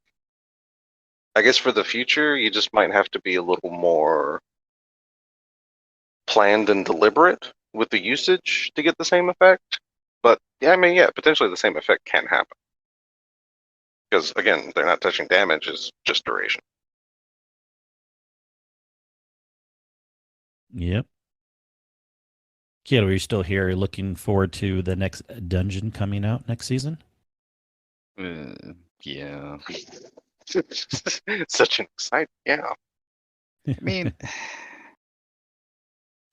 Speaker 2: I guess for the future, you just might have to be a little more planned and deliberate with the usage to get the same effect. But yeah, I mean, yeah, potentially the same effect can happen. Because again, they're not touching damage, it's just duration.
Speaker 1: Yep. Kato, are you still here? Looking forward to the next dungeon coming out next season?
Speaker 3: Yeah.
Speaker 2: Such an exciting, yeah.
Speaker 3: I mean,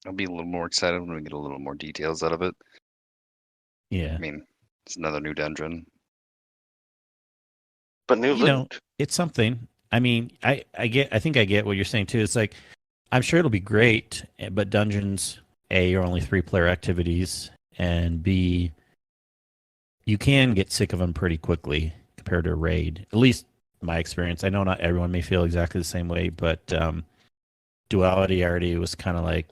Speaker 3: I'll be a little more excited when we get a little more details out of it.
Speaker 1: Yeah.
Speaker 3: I mean, it's another new dungeon.
Speaker 2: But new
Speaker 1: You know,
Speaker 2: loot.
Speaker 1: it's something. I mean, I think I get what you're saying too. It's like I'm sure it'll be great, but dungeons A are only 3-player activities, and B, you can get sick of them pretty quickly compared to a raid. At least my experience. I know not everyone may feel exactly the same way, but duality already was kind of like,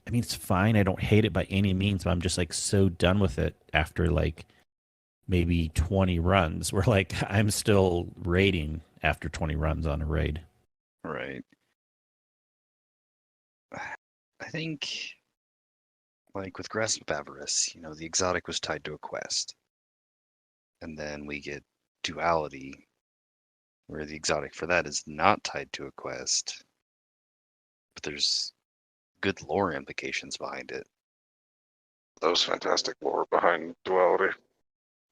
Speaker 1: I mean, it's fine. I don't hate it by any means, but I'm just like so done with it after like maybe 20 runs. Where like I'm still raiding after 20 runs on a raid.
Speaker 3: Right. I think, like with Grasp of Avarice, you know, the exotic was tied to a quest. And then we get Duality, where the exotic for that is not tied to a quest. But there's good lore implications behind it.
Speaker 2: That was fantastic lore behind duality.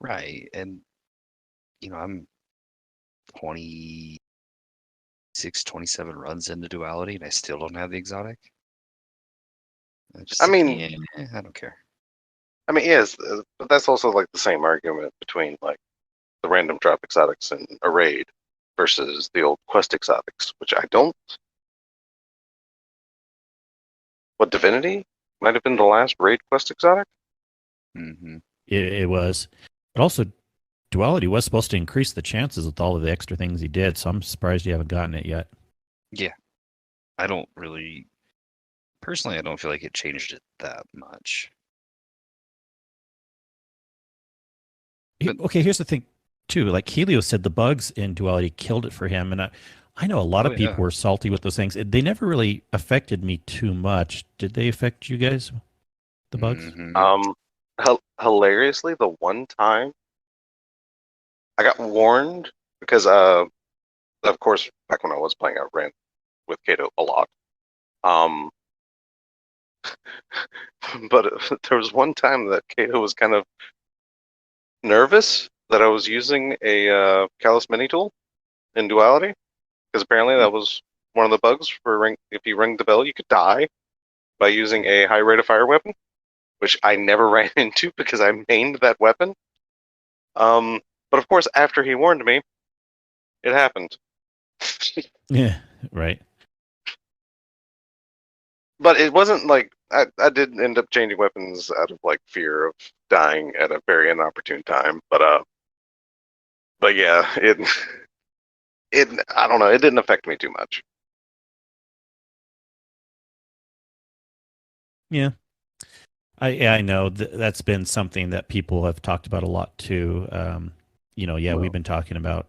Speaker 3: Right. And, you know, I'm 26, 27 runs into Duality, and I still don't have the exotic.
Speaker 2: I mean,
Speaker 3: I don't care.
Speaker 2: I mean, yes, but that's also like the same argument between like the random drop exotics in a raid versus the old quest exotics, which I don't. What, Divinity might have been the last raid quest exotic?
Speaker 3: Mm-hmm.
Speaker 1: It was, but also duality was supposed to increase the chances with all of the extra things he did. So I'm surprised you haven't gotten it yet.
Speaker 3: Yeah. I don't really, personally, I don't feel like it changed it that much. But-
Speaker 1: Okay, here's the thing, too. Like Helios said, the bugs in duality killed it for him, and I know a lot of people were salty with those things. They never really affected me too much. Did they affect you guys? The bugs?
Speaker 3: Mhm.
Speaker 2: Hilariously, the one time I got warned because, of course, back when I was playing, I ran with Kato a lot. But there was one time that Kato was kind of nervous that I was using a Callus Mini tool in Duality, because apparently that was one of the bugs for if you ring the bell, you could die by using a high rate of fire weapon, which I never ran into because I mained that weapon. But of course, after he warned me, it happened.
Speaker 1: Yeah, right.
Speaker 2: But it wasn't like I did end up changing weapons out of like fear of dying at a very inopportune time. But yeah, it I don't know, it didn't affect me too much.
Speaker 1: Yeah. I know that's been something that people have talked about a lot too. We've been talking about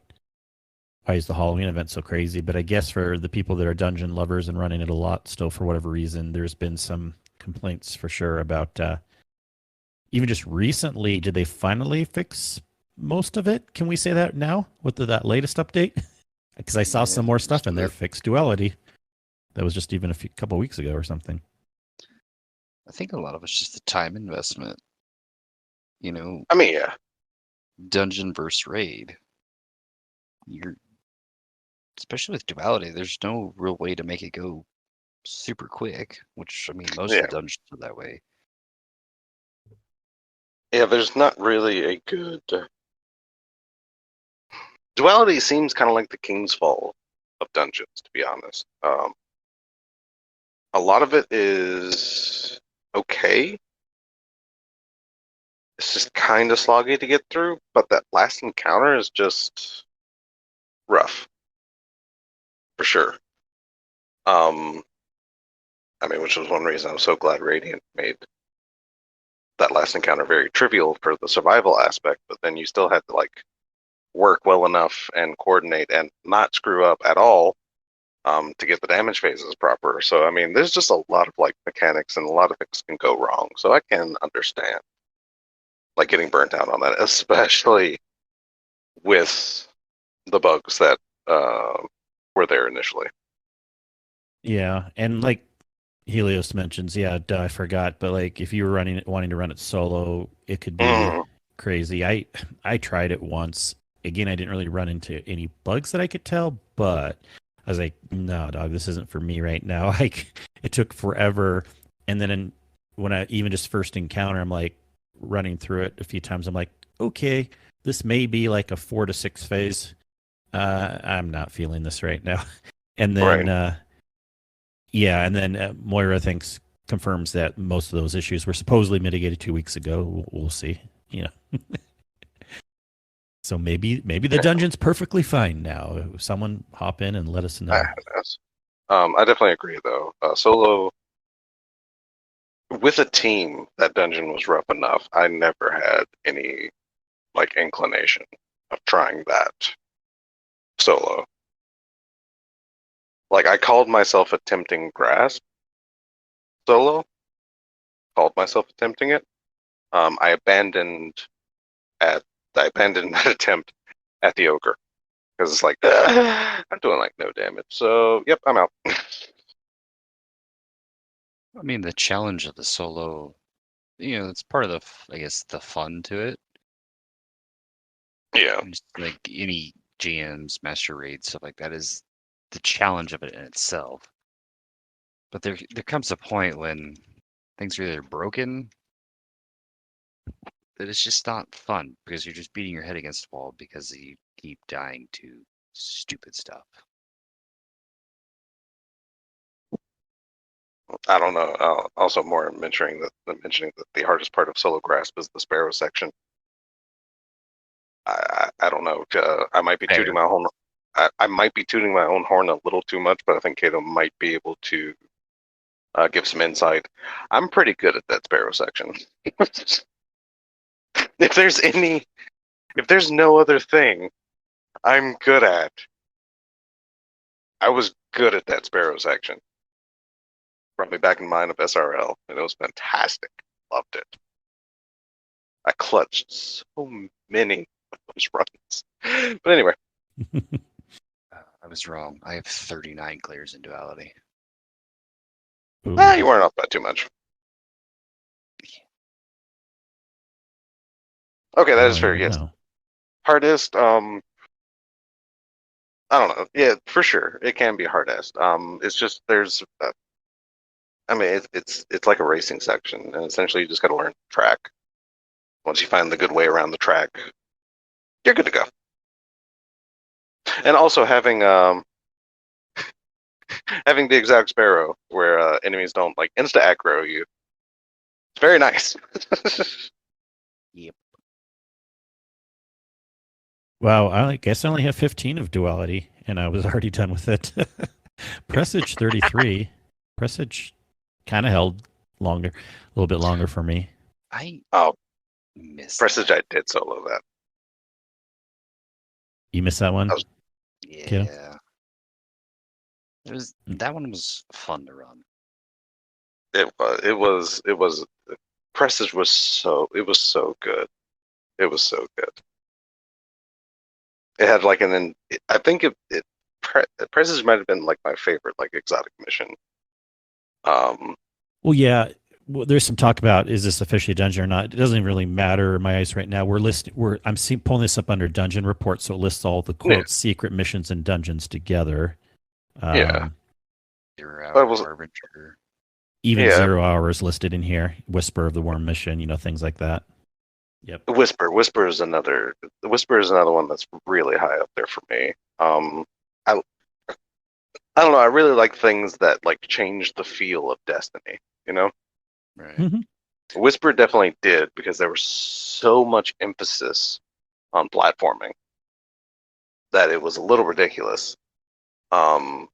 Speaker 1: why is the Halloween event so crazy, but I guess for the people that are dungeon lovers and running it a lot still for whatever reason, there's been some complaints for sure about even just recently, did they finally fix most of it. Can we say that now with that latest update? Because I saw
Speaker 3: Yeah,
Speaker 1: some more stuff in there.
Speaker 3: most
Speaker 1: Fixed duality. That was just even a couple weeks ago or something.
Speaker 3: I think a lot of it's just the time investment. You know,
Speaker 2: I mean, yeah,
Speaker 3: dungeon versus raid. You're especially with duality, there's no real way to make it go super quick, which I mean most of
Speaker 2: yeah,
Speaker 3: the dungeons are that way.
Speaker 2: yeah. There's not really a good duality. Seems kind of like the King's Fall of dungeons, to be honest. A lot of it is okay. It's just kind of sloggy to get through, but that last encounter is just rough for sure. Um, I mean, which was one reason I'm so glad Radiant made that last encounter very trivial for the survival aspect, but then you still had to like work well enough and coordinate and not screw up at all to get the damage phases proper. So I mean, there's just a lot of like mechanics and a lot of things can go wrong. So I can understand like getting burnt out on that, especially with the bugs that were there initially.
Speaker 1: Yeah, and like Helios mentions, yeah, duh, I forgot, but like if you were wanting to run it solo, it could be
Speaker 2: Mm,
Speaker 1: crazy. I tried it once. Again, I didn't really run into any bugs that I could tell, but I was like, no, dog, this isn't for me right now. Like it took forever, and then when I even just first encounter, I'm like running through it a few times. I'm like, okay, this may be like a 4 to 6 phase. I'm not feeling this right now. And
Speaker 2: right.
Speaker 1: then yeah, and then Moira thinks confirms that most of those issues were supposedly mitigated 2 weeks ago. We'll see. You know, so maybe the dungeon's perfectly fine now. Someone hop in and let us know.
Speaker 2: Yes. I definitely agree though. Solo with a team, that dungeon was rough enough. I never had any like inclination of trying that solo. Like I called myself attempting grasp solo. Called myself attempting it. I abandoned at I abandoned that attempt at the ogre because it's like I'm doing like no damage. So yep, I'm out.
Speaker 3: I mean, the challenge of the solo, it's part of I guess, the fun to it.
Speaker 2: Yeah,
Speaker 3: And just like any GMs, master raids, stuff like that is the challenge of it in itself. But there comes a point when things are either broken that it's just not fun because you're just beating your head against the wall because you keep dying to stupid stuff.
Speaker 2: I don't know. Also, more mentioning that the hardest part of solo grasp is the sparrow section. I don't know. I might be tooting
Speaker 3: Fair.
Speaker 2: my own. I might be tooting my own horn a little too much, but I think Kato might be able to give some insight. I'm pretty good at that sparrow section. if there's no other thing I'm good at, I was good at that sparrow section. Brought me back in mind of SRL, and it was fantastic. Loved it. I clutched so many of those runs. But anyway,
Speaker 3: I was wrong. I have 39 clears in duality.
Speaker 1: Ooh.
Speaker 2: you weren't off by too much. Okay, that
Speaker 1: I
Speaker 2: is
Speaker 1: don't
Speaker 2: fair.
Speaker 1: even
Speaker 2: Yes,
Speaker 1: know.
Speaker 2: hardest. I don't know. Yeah, for sure, it can be hardest. It's just there's. I mean, it's like a racing section, and essentially you just got to learn the track. Once you find the good way around the track, you're good to go. And also having the exact sparrow where enemies don't like insta aggro you. It's very nice.
Speaker 3: Yep.
Speaker 1: Wow, I guess I only have 15 of duality, and I was already done with it. Presage 33. Presage kind of held longer, a little bit longer for me.
Speaker 3: I
Speaker 2: Oh,
Speaker 3: missed
Speaker 2: Prestige, I did solo that.
Speaker 1: You missed that one?
Speaker 2: That was-
Speaker 1: Kato?
Speaker 3: Yeah. That one was fun to run.
Speaker 2: It was Prestige was so good. It was so good. It had like I think Presage might have been like my favorite like exotic mission.
Speaker 1: Well, yeah. Well, there's some talk about is this officially a dungeon or not. It doesn't really matter in my eyes right now. Pulling this up under dungeon report, so it lists all the
Speaker 2: Yeah.
Speaker 1: quote secret missions and dungeons together.
Speaker 2: Yeah.
Speaker 3: 0
Speaker 2: But it
Speaker 3: Hour
Speaker 2: was-
Speaker 3: Harbinger.
Speaker 1: Even
Speaker 2: Yeah.
Speaker 1: 0 hours listed in here. Whisper of the Worm mission, things like that. Yep.
Speaker 2: Whisper is another one that's really high up there for me. I don't know. I really like things that like change the feel of Destiny.
Speaker 3: Right.
Speaker 1: Mhm.
Speaker 2: Whisper definitely did because there was so much emphasis on platforming that it was a little ridiculous. And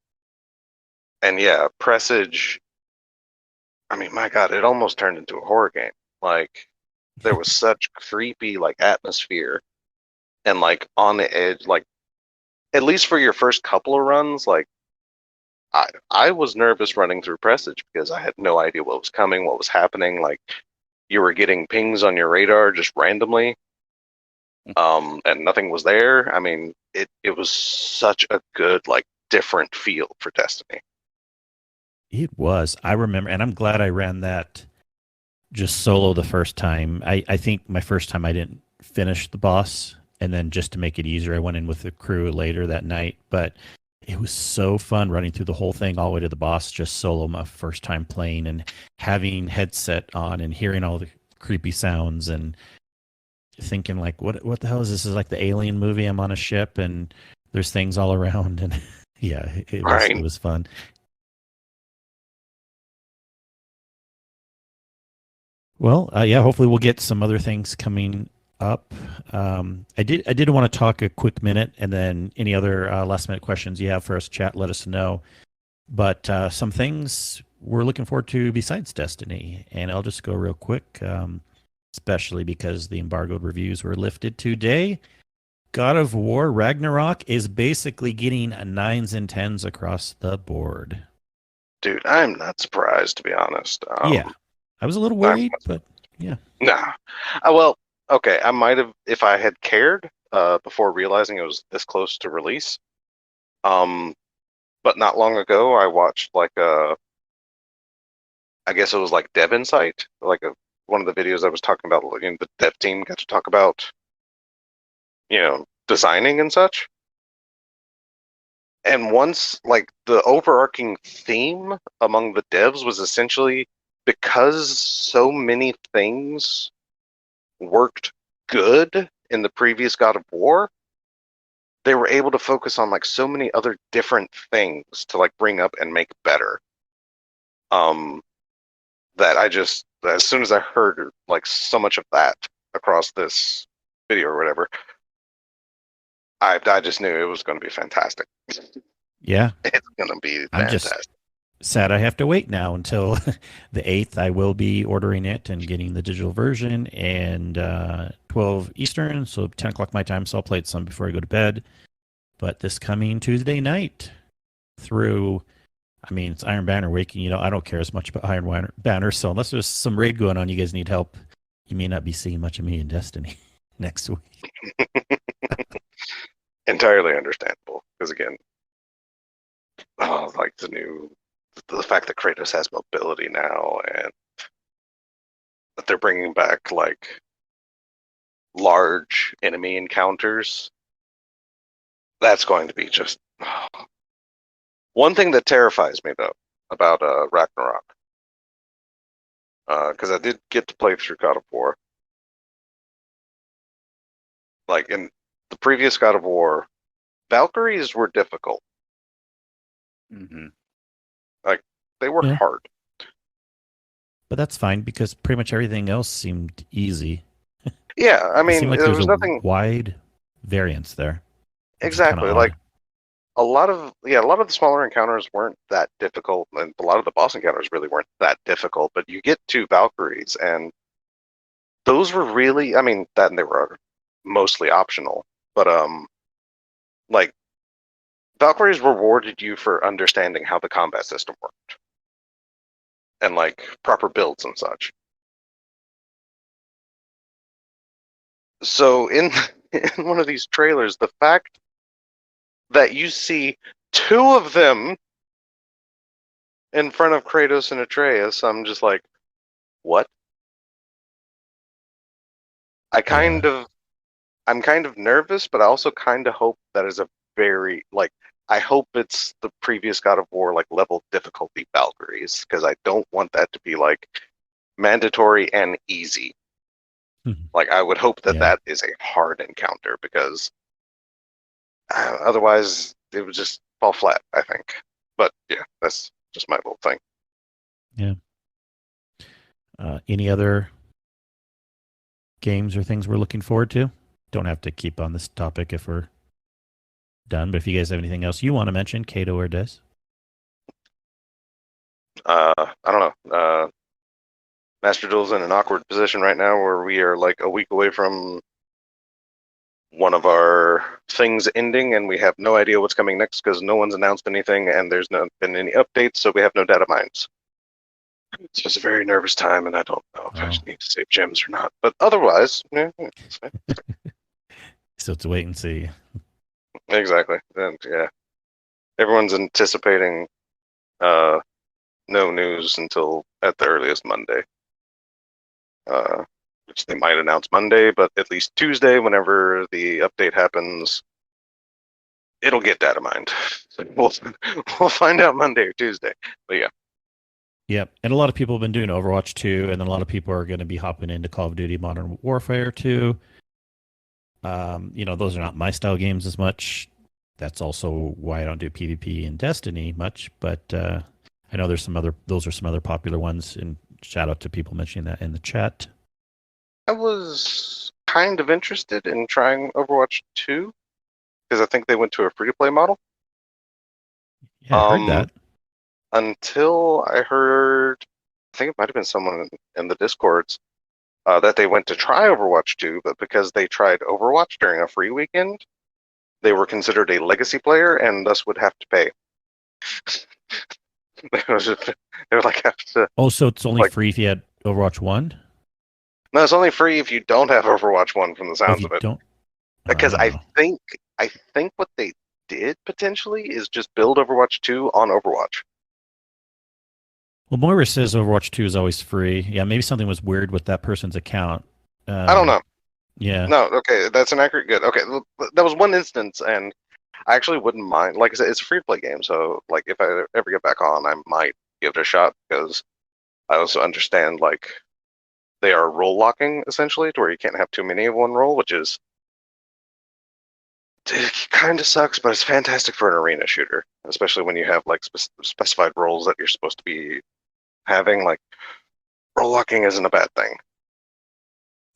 Speaker 2: yeah, Presage. I mean, my God, it almost turned into a horror game. Like there was such creepy like atmosphere and like on the edge, like at least for your first couple of runs, like I was nervous running through Presage because I had no idea what was coming, what was happening. Like you were getting pings on your radar just randomly, and nothing was there. I mean, it was such a good like different feel for Destiny.
Speaker 1: It was. I remember, and I'm glad I ran that just solo the first time. I think my first time I didn't finish the boss, and then just to make it easier, I went in with the crew later that night. But it was so fun running through the whole thing all the way to the boss, just solo my first time playing and having headset on and hearing all the creepy sounds and thinking like, what the hell is this? This is like the Alien movie. I'm on a ship and there's things all around, and yeah, it was fun. Well, yeah, hopefully we'll get some other things coming up. I did want to talk a quick minute, and then any other last minute questions you have for us, chat, let us know. But some things we're looking forward to besides Destiny, and I'll just go real quick, especially because the embargoed reviews were lifted today. God of War Ragnarok is basically getting 9s and 10s across the board.
Speaker 2: Dude, I'm not surprised to be honest.
Speaker 1: Yeah, I was a little worried, but yeah.
Speaker 2: Nah. Well, okay, I might have if I had cared before realizing it was this close to release. But not long ago, I watched like I guess it was like Dev Insight, like one of the videos I was talking about. The dev team got to talk about, designing and such. And once, like the overarching theme among the devs was essentially because so many things worked good in the previous God of War, they were able to focus on like so many other different things to like bring up and make better. That I just as soon as I heard like so much of that across this video or whatever, I just knew it was going to be fantastic.
Speaker 1: Yeah.
Speaker 2: It's going to be
Speaker 1: I'm
Speaker 2: fantastic.
Speaker 1: just sad I have to wait now until the 8th. I will be ordering it and getting the digital version, and 12 Eastern, so 10 o'clock my time, so I'll play it some before I go to bed. But this coming Tuesday night through, I mean, it's Iron Banner Week, and I don't care as much about Iron Banner, so unless there's some raid going on, you guys need help, you may not be seeing much of me in Destiny next week.
Speaker 2: Entirely understandable, because again, like the fact that Kratos has mobility now, and that they're bringing back like large enemy encounters, that's going to be just one thing that terrifies me though about Ragnarok, because I did get to play through God of War. Like in the previous God of War, Valkyries were difficult.
Speaker 3: Mm-hmm.
Speaker 2: Like they were hard.
Speaker 1: But that's fine because pretty much everything else seemed easy.
Speaker 2: Yeah, I
Speaker 1: It
Speaker 2: mean,
Speaker 1: seemed like
Speaker 2: there
Speaker 1: there's
Speaker 2: was
Speaker 1: a
Speaker 2: nothing
Speaker 1: wide variance there.
Speaker 2: exactly like a lot of the smaller encounters weren't that difficult, and a lot of the boss encounters really weren't that difficult. But you get to Valkyries, and those were really, I mean, that and they were mostly optional, but like Valkyries rewarded you for understanding how the combat system worked and like proper builds and such. So in in one of these trailers, the fact that you see two of them in front of Kratos and Atreus, I'm just like, what? I'm kind of nervous, but I also kind of hope that is a very I hope it's the previous God of War level difficulty Valkyries, because I don't want that to be mandatory and easy. I would hope that that is a hard encounter, because otherwise it would just fall flat, I think. But yeah, that's just my little thing.
Speaker 1: Yeah. Any other games or things we're looking forward to? Don't have to keep on this topic if we're done, but if you guys have anything else you want to mention, Kato or Des?
Speaker 2: I don't know. Master Duel's in an awkward position right now where we are a week away from one of our things ending, and we have no idea what's coming next because no one's announced anything and there's not been any updates, so we have no data mines. It's just a very nervous time, and I don't know if I need to save gems or not. But otherwise, yeah, it's fine.
Speaker 1: So it's wait and see.
Speaker 2: Exactly. And yeah, everyone's anticipating no news until at the earliest Monday. Which they might announce Monday, but at least Tuesday, whenever the update happens, it'll get data mined. So we'll find out Monday or Tuesday. But yeah.
Speaker 1: Yep. And a lot of people have been doing Overwatch 2, and then a lot of people are going to be hopping into Call of Duty Modern Warfare 2. Those are not my style games as much. That's also why I don't do PvP and Destiny much, but I know those are some other popular ones, and shout out to people mentioning that in the chat.
Speaker 2: I was kind of interested in trying Overwatch 2 because I think they went to a free-to-play model.
Speaker 1: Yeah, I heard that.
Speaker 2: Until I heard, I think it might have been someone in the Discords, that they went to try Overwatch 2, but because they tried Overwatch during a free weekend, they were considered a legacy player and thus would have to pay. They were have to.
Speaker 1: Oh, so it's only free if you had Overwatch 1?
Speaker 2: No, it's only free if you don't have Overwatch 1 from the sounds of it.
Speaker 1: Don't?
Speaker 2: Because I think what they did potentially is just build Overwatch 2 on Overwatch.
Speaker 1: Well, Moira says Overwatch 2 is always free. Yeah, maybe something was weird with that person's account.
Speaker 2: I don't know.
Speaker 1: Yeah.
Speaker 2: No, okay, that's an accurate good. Okay, that was one instance, and I actually wouldn't mind. Like I said, it's a free-to-play game, so if I ever get back on, I might give it a shot, because I also understand they are role locking essentially, to where you can't have too many of one role, which is it kind of sucks, but it's fantastic for an arena shooter, especially when you have specified roles that you're supposed to be having. Role locking isn't a bad thing.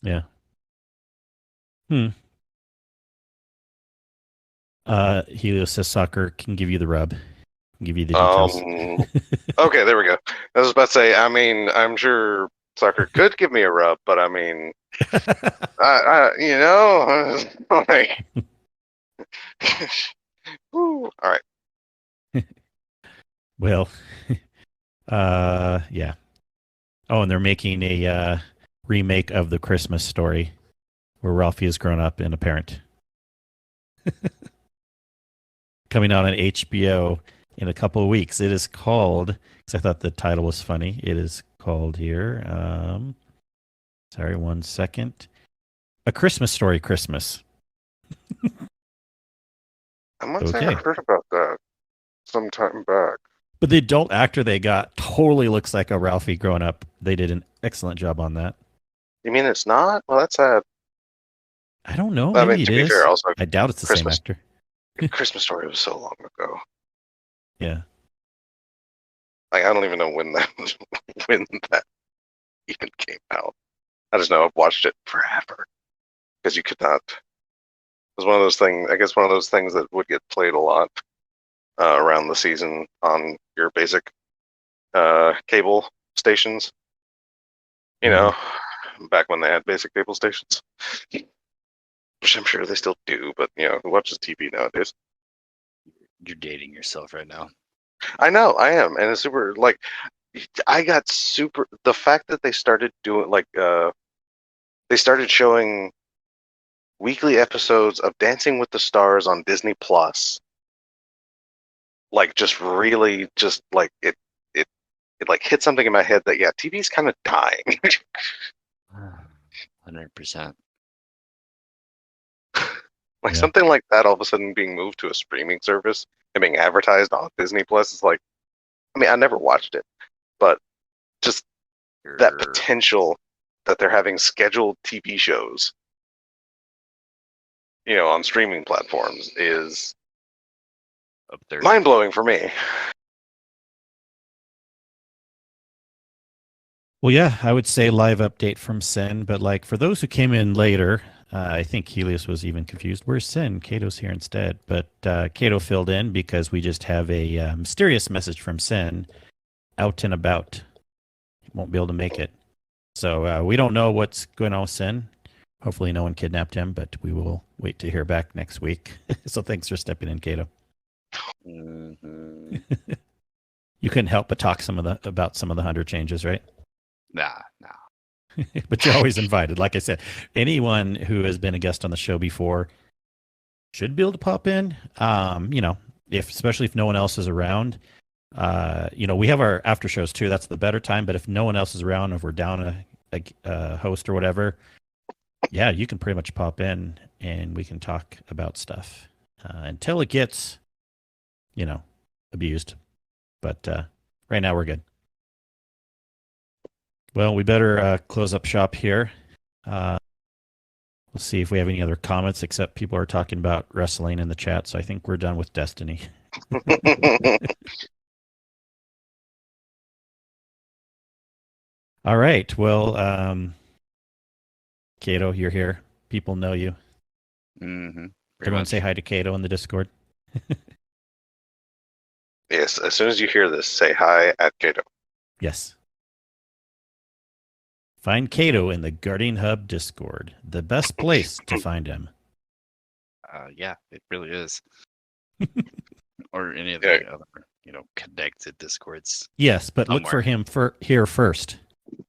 Speaker 1: Yeah. Helios says soccer can give you the rub. Can give you the details.
Speaker 2: Okay, there we go. I was about to say, I'm sure soccer could give me a rub, but all right.
Speaker 1: Well, yeah. Oh, and they're making a remake of The Christmas Story, where Ralphie has grown up and a parent. Coming out on HBO in a couple of weeks. It is called, because I thought the title was funny, it is called here, sorry, 1 second. A Christmas Story Christmas.
Speaker 2: I must say I heard about that sometime back.
Speaker 1: But the adult actor they got totally looks like a Ralphie growing up. They did an excellent job on that.
Speaker 2: You mean it's not? Well, that's sad.
Speaker 1: I don't know. Maybe it is.
Speaker 2: Fair, also,
Speaker 1: I doubt it's the same actor.
Speaker 2: Christmas Story was so long ago.
Speaker 1: Yeah.
Speaker 2: I don't even know when that even came out. I just know I've watched it forever, because you could not. It was one of those things. I guess one of those things that would get played a lot around the season on your basic cable stations. Back when they had basic cable stations, which I'm sure they still do. But who watches TV nowadays?
Speaker 3: You're dating yourself right now.
Speaker 2: I know, I am, and it's super. I got super. The fact that they started doing they started showing weekly episodes of Dancing with the Stars on Disney Plus, like just really just like it like hit something in my head that yeah, TV's kind of dying.
Speaker 3: 100%.
Speaker 2: Like
Speaker 1: Yeah.
Speaker 2: something like that all of a sudden being moved to a streaming service and being advertised on Disney Plus is like, I mean, I never watched it, but just that potential that they're having scheduled TV shows, you know, on streaming platforms is
Speaker 3: Up there.
Speaker 2: mind blowing for me.
Speaker 1: Well, yeah, I would say live update from Sin, but like for those who came in later, I think Helios was even confused. Where's Sin? Kato's here instead. But Kato filled in because we just have a mysterious message from Sin out and about. He won't be able to make it. So we don't know what's going on with Sin. Hopefully no one kidnapped him, but we will wait to hear back next week. So thanks for stepping in, Kato.
Speaker 3: Mm-hmm.
Speaker 1: You couldn't help but talk about some of the 100 changes, right?
Speaker 3: Nah.
Speaker 1: But you're always invited. Like I said, anyone who has been a guest on the show before should be able to pop in. You know, especially if no one else is around. You know, we have our after shows too. That's the better time. But if no one else is around, if we're down a host or whatever, yeah, you can pretty much pop in and we can talk about stuff until it gets, you know, abused. But right now we're good. Well, we better close up shop here. We'll see if we have any other comments, except people are talking about wrestling in the chat. So I think we're done with Destiny. All right. Well, Kato, you're here. People know you.
Speaker 3: Mm-hmm.
Speaker 1: Everyone say hi to Kato in the Discord.
Speaker 2: Yes, as soon as you hear this, say hi at Kato.
Speaker 1: Yes. Find Kato in the Guardian Hub Discord. The best place to find him.
Speaker 3: Yeah, it really is. Or any of the other, connected Discords.
Speaker 1: Yes, but
Speaker 3: Somewhere.
Speaker 1: look for him here first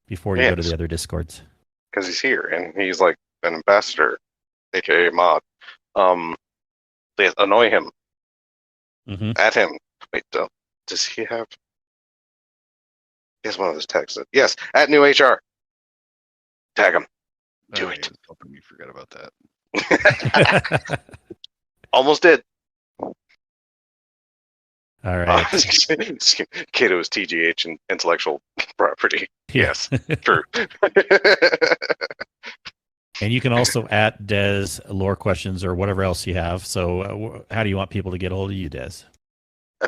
Speaker 1: before you go to the other Discords.
Speaker 2: Because he's here and he's like an ambassador, aka mod. They annoy him.
Speaker 1: Mm-hmm.
Speaker 2: At him. Wait, does he have? He has one of those tags. Yes, at new HR. Tag him. Do it.
Speaker 3: I was hoping you forgot about that.
Speaker 2: Almost did.
Speaker 1: All right.
Speaker 2: Kato is TGH and intellectual property.
Speaker 1: Yeah.
Speaker 2: Yes, true.
Speaker 1: And you can also at Des lore questions or whatever else you have. So how do you want people to get a hold of you, Des?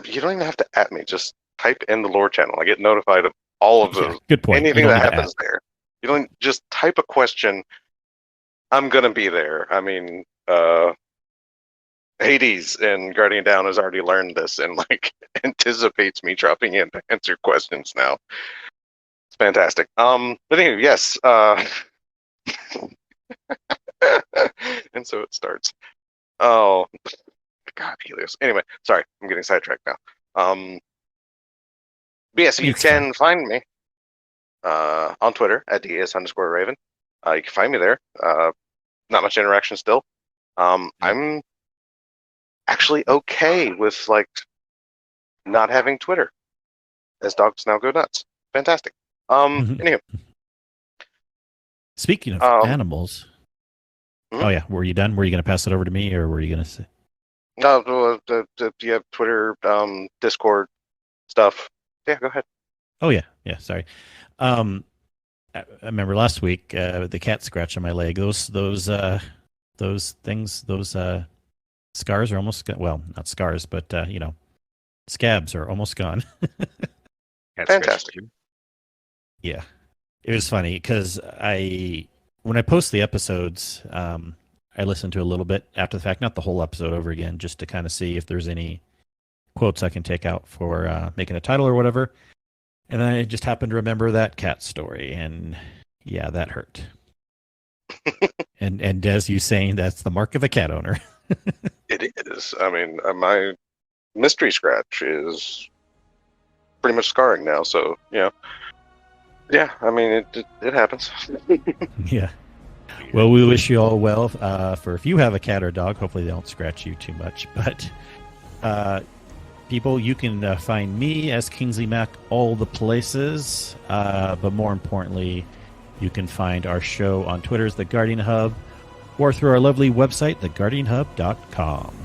Speaker 2: You don't even have to at me. Just type in the lore channel. I get notified of all of those.
Speaker 1: Good point.
Speaker 2: Anything that happens there. You don't just type a question. I'm going to be there. I mean, Hades and Guardian Down has already learned this and like anticipates me dropping in to answer questions now. It's fantastic. But anyway, yes. And so it starts. Oh, God, Helios. Anyway, sorry, I'm getting sidetracked now. But yes, you can find me on Twitter at @DS_Raven. You can find me there. Not much interaction still. I'm actually okay with like not having Twitter, as dogs now go nuts. Fantastic. Anyway.
Speaker 1: Speaking of animals.
Speaker 2: Mm-hmm.
Speaker 1: Oh yeah, were you done? Were you going to pass it over to me, or were you going to say?
Speaker 2: No, you have Twitter, Discord stuff. Yeah, go ahead.
Speaker 1: Oh yeah. Sorry. I remember last week the cat scratch on my leg. Those things, those scars are almost well, not scars, but scabs are almost gone.
Speaker 2: Fantastic.
Speaker 1: Yeah, it was funny because when I post the episodes, I listen to a little bit after the fact, not the whole episode over again, just to kind of see if there's any quotes I can take out for making a title or whatever. And then I just happened to remember that cat story, and yeah, that hurt. and Des, you saying that's the mark of a cat owner.
Speaker 2: It is. I mean, my mystery scratch is pretty much scarring now, so yeah. I mean, it happens.
Speaker 1: Yeah. Well, we wish you all well. For if you have a cat or dog, hopefully they don't scratch you too much. But people, you can find me as Kingsley Mac all the places. But more importantly, you can find our show on Twitter as The Guardian Hub or through our lovely website, theguardianhub.com.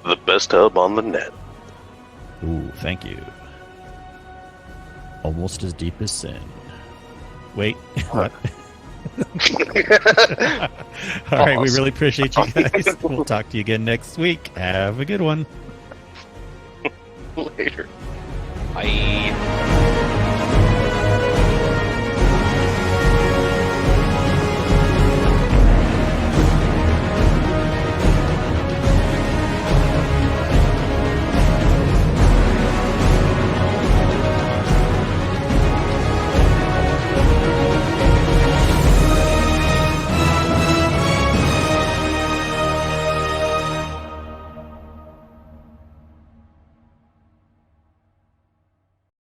Speaker 2: The best hub on the net.
Speaker 1: Ooh, thank you. Almost as deep as sin. Wait, what? All right, we really appreciate you guys. We'll talk to you again next week. Have a good one.
Speaker 2: Later.
Speaker 3: Bye.